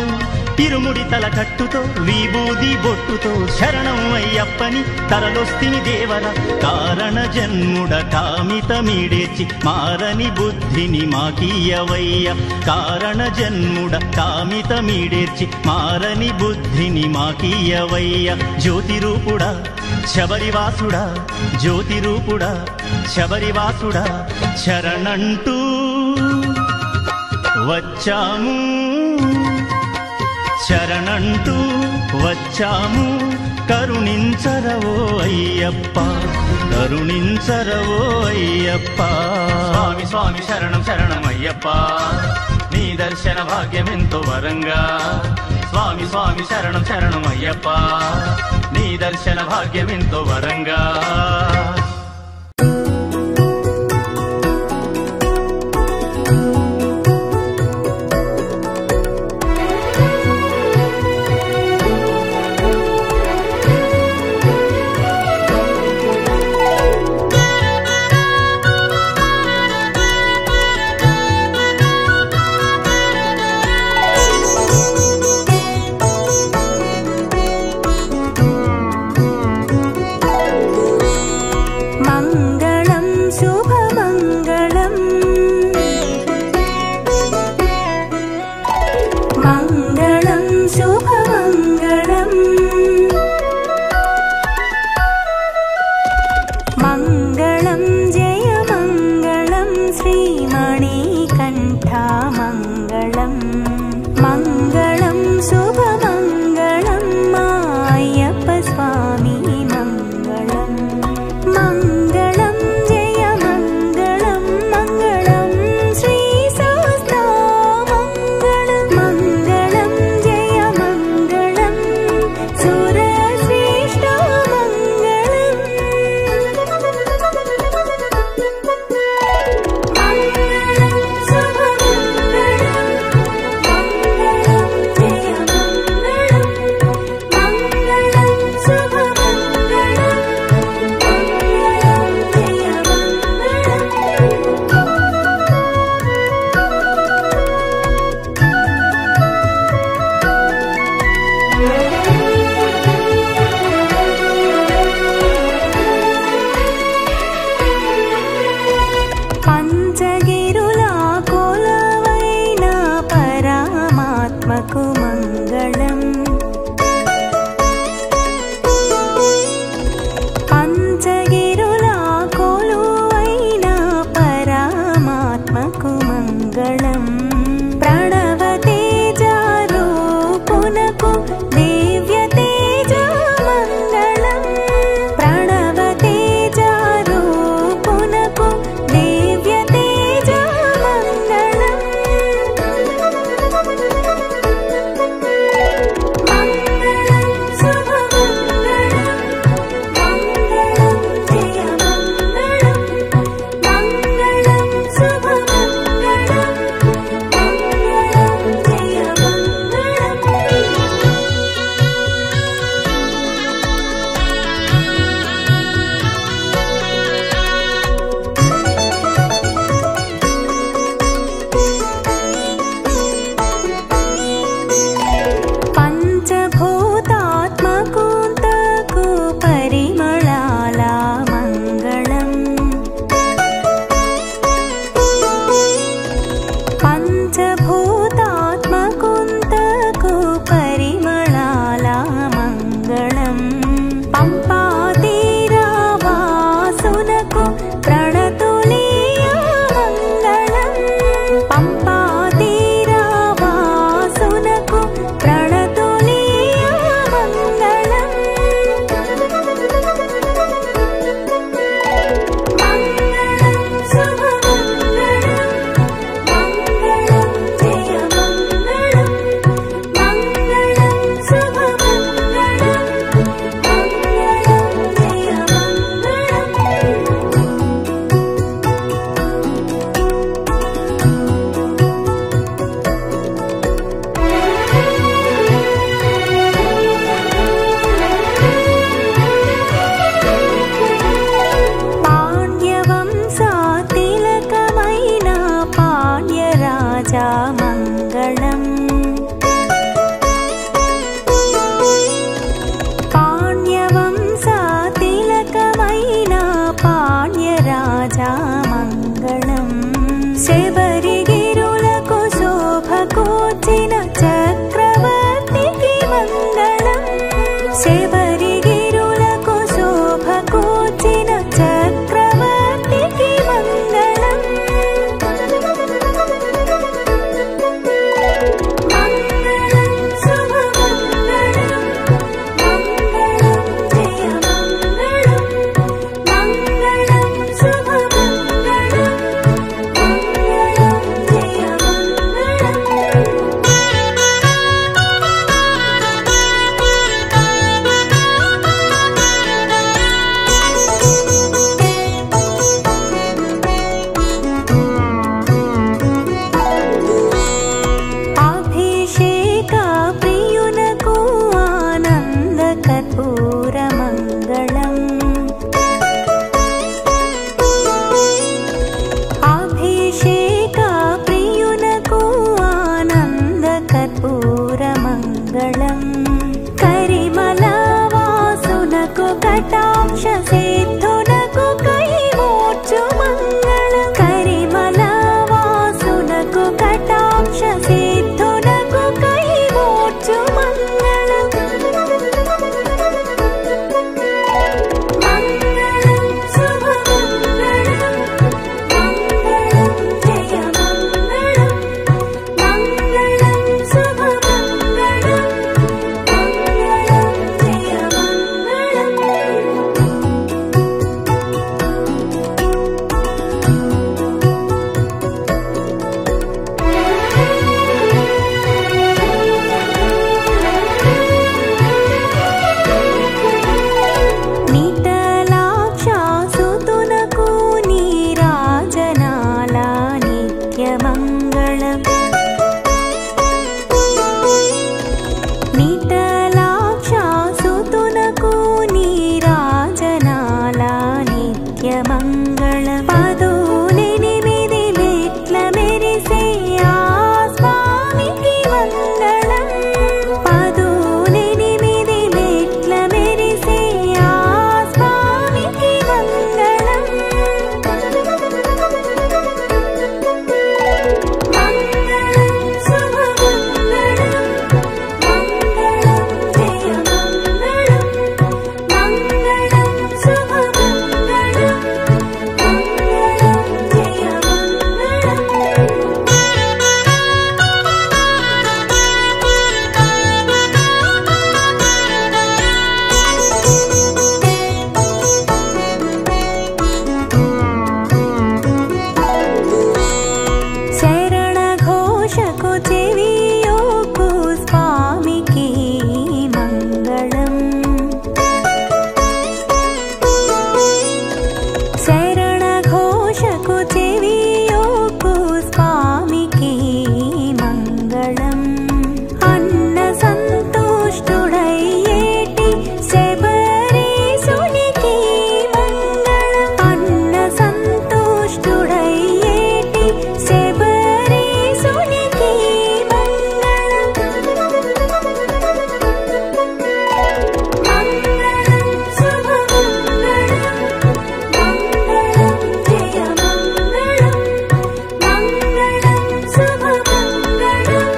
Speaker 5: ఇరుముడి తల కట్టుతో విభూది బొట్టుతో శరణం అయ్యప్పని తరలొస్తిని దేవర. కారణ జన్ముడ కామితమీడేచి మారని బుద్ధిని మాకీయవయ్య. కారణ జన్ముడ కామితమీడేర్చి మారని బుద్ధిని మాకీయవయ్య. జ్యోతిరూపుడా శబరివాసుడా జ్యోతిరూపుడా శబరివాసుడా శరణంటూ వచ్చాము. శరణంటూ వచ్చాము. కరుణించరవో అయ్యప్ప కరుణించరవో అయ్యప్ప.
Speaker 2: స్వామి స్వామి శరణం శరణం అయ్యప్ప, నీ దర్శన భాగ్యమెంతో వరంగా. స్వామి స్వామి శరణం శరణం అయ్యప్ప, నీ దర్శన భాగ్యమెంతో వరంగా.
Speaker 3: మంగళం కరిమలవాసునకు కటాక్ష సిద్ధునకు కైమోర్చు మంగళం కరిమలవాసునకు కటాక్ష సిద్ధునకు కైమోర్చు మంగళం మంగళం శుభమంగళం మంగళం జయ మంగళం మంగళం శుభమంగళం మంగళం జయ మంగళం నీటలాక్షాసుతునకు నీరాజనాల నిత్యమంగళం నీటలాక్షాసుతునకు నీరాజనాల నిత్యమంగళం పదులెనిమిది మెట్ల మెరిసే ఆ స్వామికి మంగళం పదులెనిమిది మెట్ల మెరిసే ఆ స్వామికి మంగళం మంగళం శుభమంగళం మంగళం జయ మంగళం మంగళం శుభమంగళం మంగళం జయ మంగళం శరణ ఘోషకు చెవియోకు స్వామికి మంగళం శరణ ఘోషకు చెవియోకు స్వామికి మంగళం అన్న సంతుష్టుడయ్యేటి శబరీసునికి మంగళం అన్న సంతుష్టుడయ్యేటి శబరీసునికి మంగళం మంగళం శుభమంగళం మంగళం జయ మంగళం మంగళం శుభమంగళం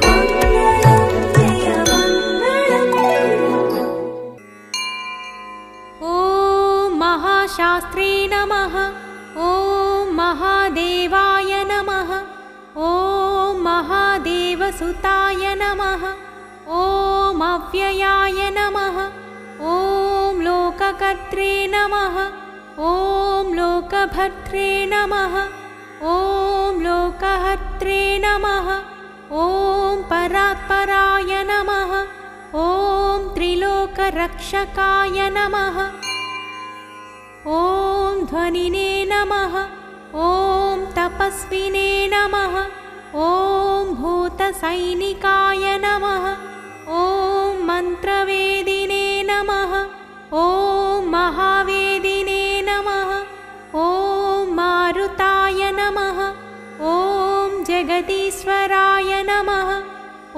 Speaker 3: మంగళం జయ మంగళం ఓం మహాశాస్త్రే నమః ఓం మహాదేవాయ నమః ఓం మహాదేవసుతాయ నమః ఓం అవ్యయాయ నమః ఓం లోకకర్త్రే నమః ఓం లోకభర్త్రే నమః ఓం లోకహర్త్రే నమః ఓం పరాత్పరాయ నమః ఓం త్రిలోకరక్షకాయ నమః ఓం ధ్వనినే నమః ఓం తపస్వినే నమః ఓం భూతసైనికాయ నమః ఓం మంత్రవేదినే నమః ఓం మహావేదినే నమః ఓం మారుతాయ నమః ఓం జగదీశ్వరాయ నమః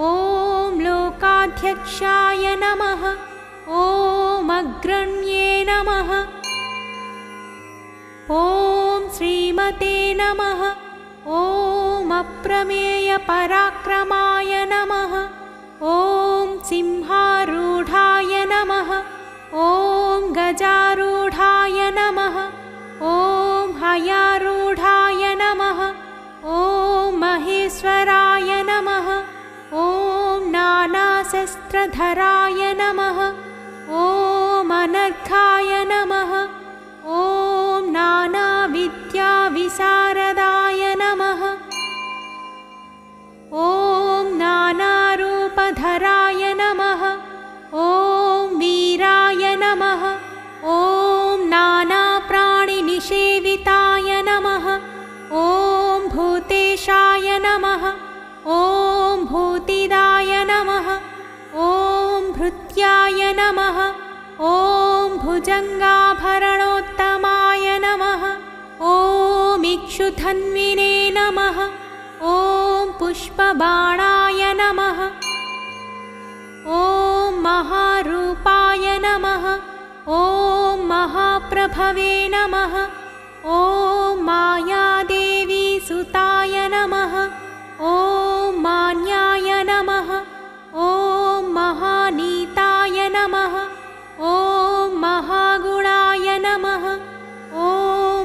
Speaker 3: ఓం లోకాధ్యక్షాయ నమః ఓం అగ్రణ్యే నమః ఓం శ్రీమతే నమః ఓం అప్రమేయ పరాక్రమాయ నమః ఓం సింహారూఢాయ నమః ఓం గజారూఢాయ నమః ఓం హయారూఢాయ నమః ఓం మహేశ్వరాయ నమః ఓం నానాశస్త్రధరాయ నమః ఓం అనర్ఘాయ నమః ఓం నానావిద్యావిశారదాయ నమః ఓం నానారూపధరాయ నమః ఓం వీరాయ నమః ఓం నానాప్రాణినిషేవితాయ నమః ఓం భూతేశాయ నమః ఓం భూతిదాయ నమః ఓం భృత్యాయ నమః ఓం భుజంగాభరణోత్తమాయ నమః ఓం ఇక్షుధన్వినే నమః ఓం పుష్పబాణాయ నమః महादेवाय नमः। ॐ महाप्रभवे नमः। ॐ मायादेवी सुताय नमः। ॐ मान्याय नमः। ॐ महानीताय नमः। ॐ महागुणाय नमः। ॐ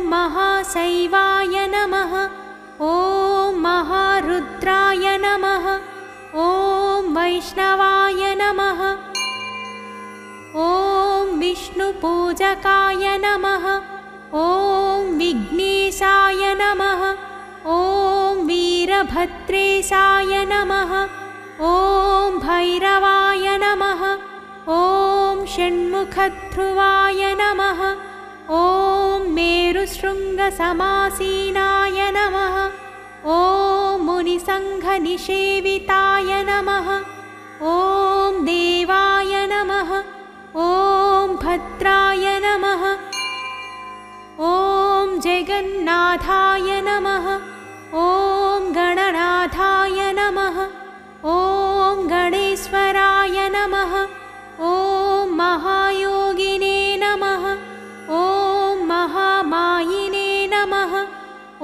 Speaker 3: महाशैवाय नमः। ॐ महारुद्राय नमः। ॐ वैष्णवाय नमः। ॐ विष्णुपूजकाय नमः। ॐ विघ्नेशाय नमः। ॐ वीरभद्रेशाय नमः। ॐ भैरवाय नमः। ॐ षण्मुखध्रुवाय नमः। ॐ मेरुशृङ्गसमासीनाय नमः। ॐ मुनिसङ्घनिषेविताय नमः। ॐ देवाय नमः। ॐ भद्राय नमः। ॐ जगन्नाथाय नमः। ॐ गणनाथाय नमः। ॐ गणेश्वराय नमः। ॐ महायोगिने नमः। ॐ महामायिने नमः। ॐ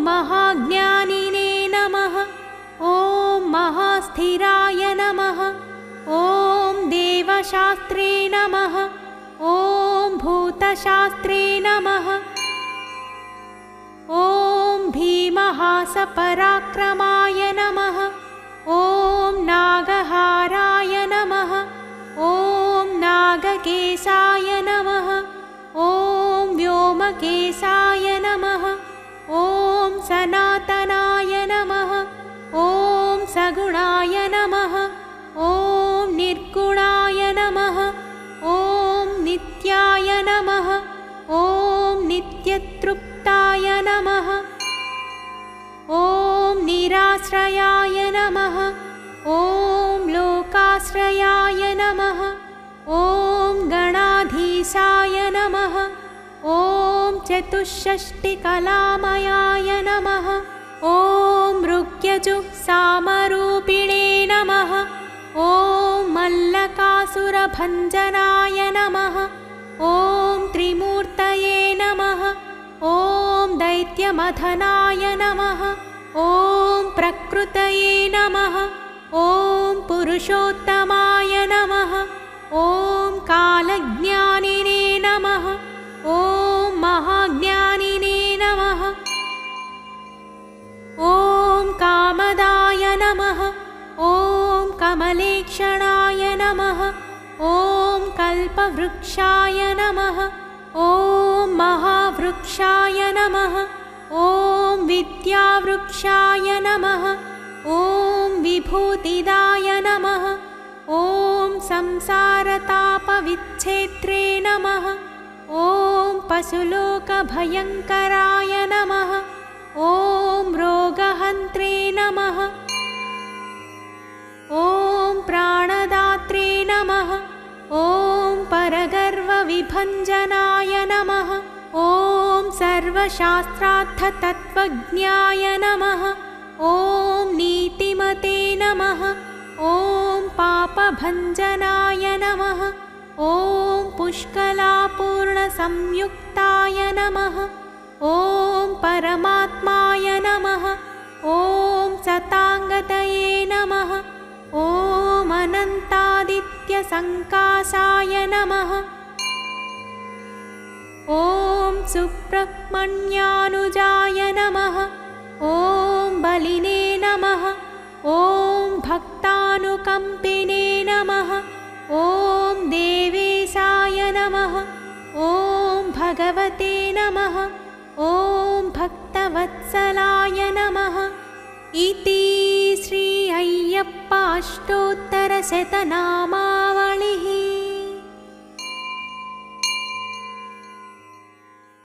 Speaker 3: महाज्ञानिने नमः। ॐ महास्थिराय नमः। ॐ देवशास्त्रे नमः। ॐ भूतशास्त्रे नमः। ॐ भीमहासपराक्रमाय नमः। ॐ नागहाराय नमः। ॐ नागकेशाय नमः। ॐ व्योमकेशाय नमः। ॐ सनातनाय नमः। ॐ सगुणाय नमः। ॐ निर्गुणाय नमः। ॐ नित्याय नमः। ॐ नित्यतृप्ताय नमः। ॐ निराश्रयाय नमः। ॐ लोकाश्रयाय नमः। ॐ गणाधीशाय नमः। ॐ चतुष्षष्टिकलामयाय नमः। ॐ ऋग्यजुःसामरूपिणे नमः। ॐ मल्लकासुरभञ्जनाय नमः। ॐ त्रिमूर्तये नमः। ॐ दैत्यमथनाय नमः। ॐ प्रकृतये नमः। ॐ पुरुषोत्तमाय नमः। ॐ कालज्ञानिने नमः। ॐ महाज्ञानिने नमः। ॐ कामदाय नमः। ॐ कमलेक्षणाय नमः। ॐ कल्पवृक्षाय नमः। ॐ महावृक्षाय नमः। ॐ विद्यावृक्षाय नमः। ॐ विभूतिदाय नमः। ॐ संसारतापविच्छेत्रे नमः। ॐ पशुलोकभयङ्कराय नमः। ॐ रोगहन्त्रे नमः। ॐ प्राणदात्रे नमः। ॐ परगर्वविभञ्जनाय नमः। ॐ सर्वशास्त्रार्थतत्त्वज्ञाय नमः। ॐ नीतिमते नमः। ॐ पापभञ्जनाय नमः। ॐ पुष्कलापूर्णसंयुक्ताय नमः। ॐ परमात्माय नमः। ॐ सताङ्गतये नमः। ॐ अनन्तादित्यसङ्काशाय नमः। ॐ सुब्रह्मण्यानुजाय नमः। ॐ बलिने नमः। ॐ भक्तानुकम्पिने नमः। ॐ देवेशाय नमः। ॐ भगवते नमः। ॐ भक्तवत्सलाय नमः। इति श्री अय्यप्पाष्टोत्तरशतनामावलिः।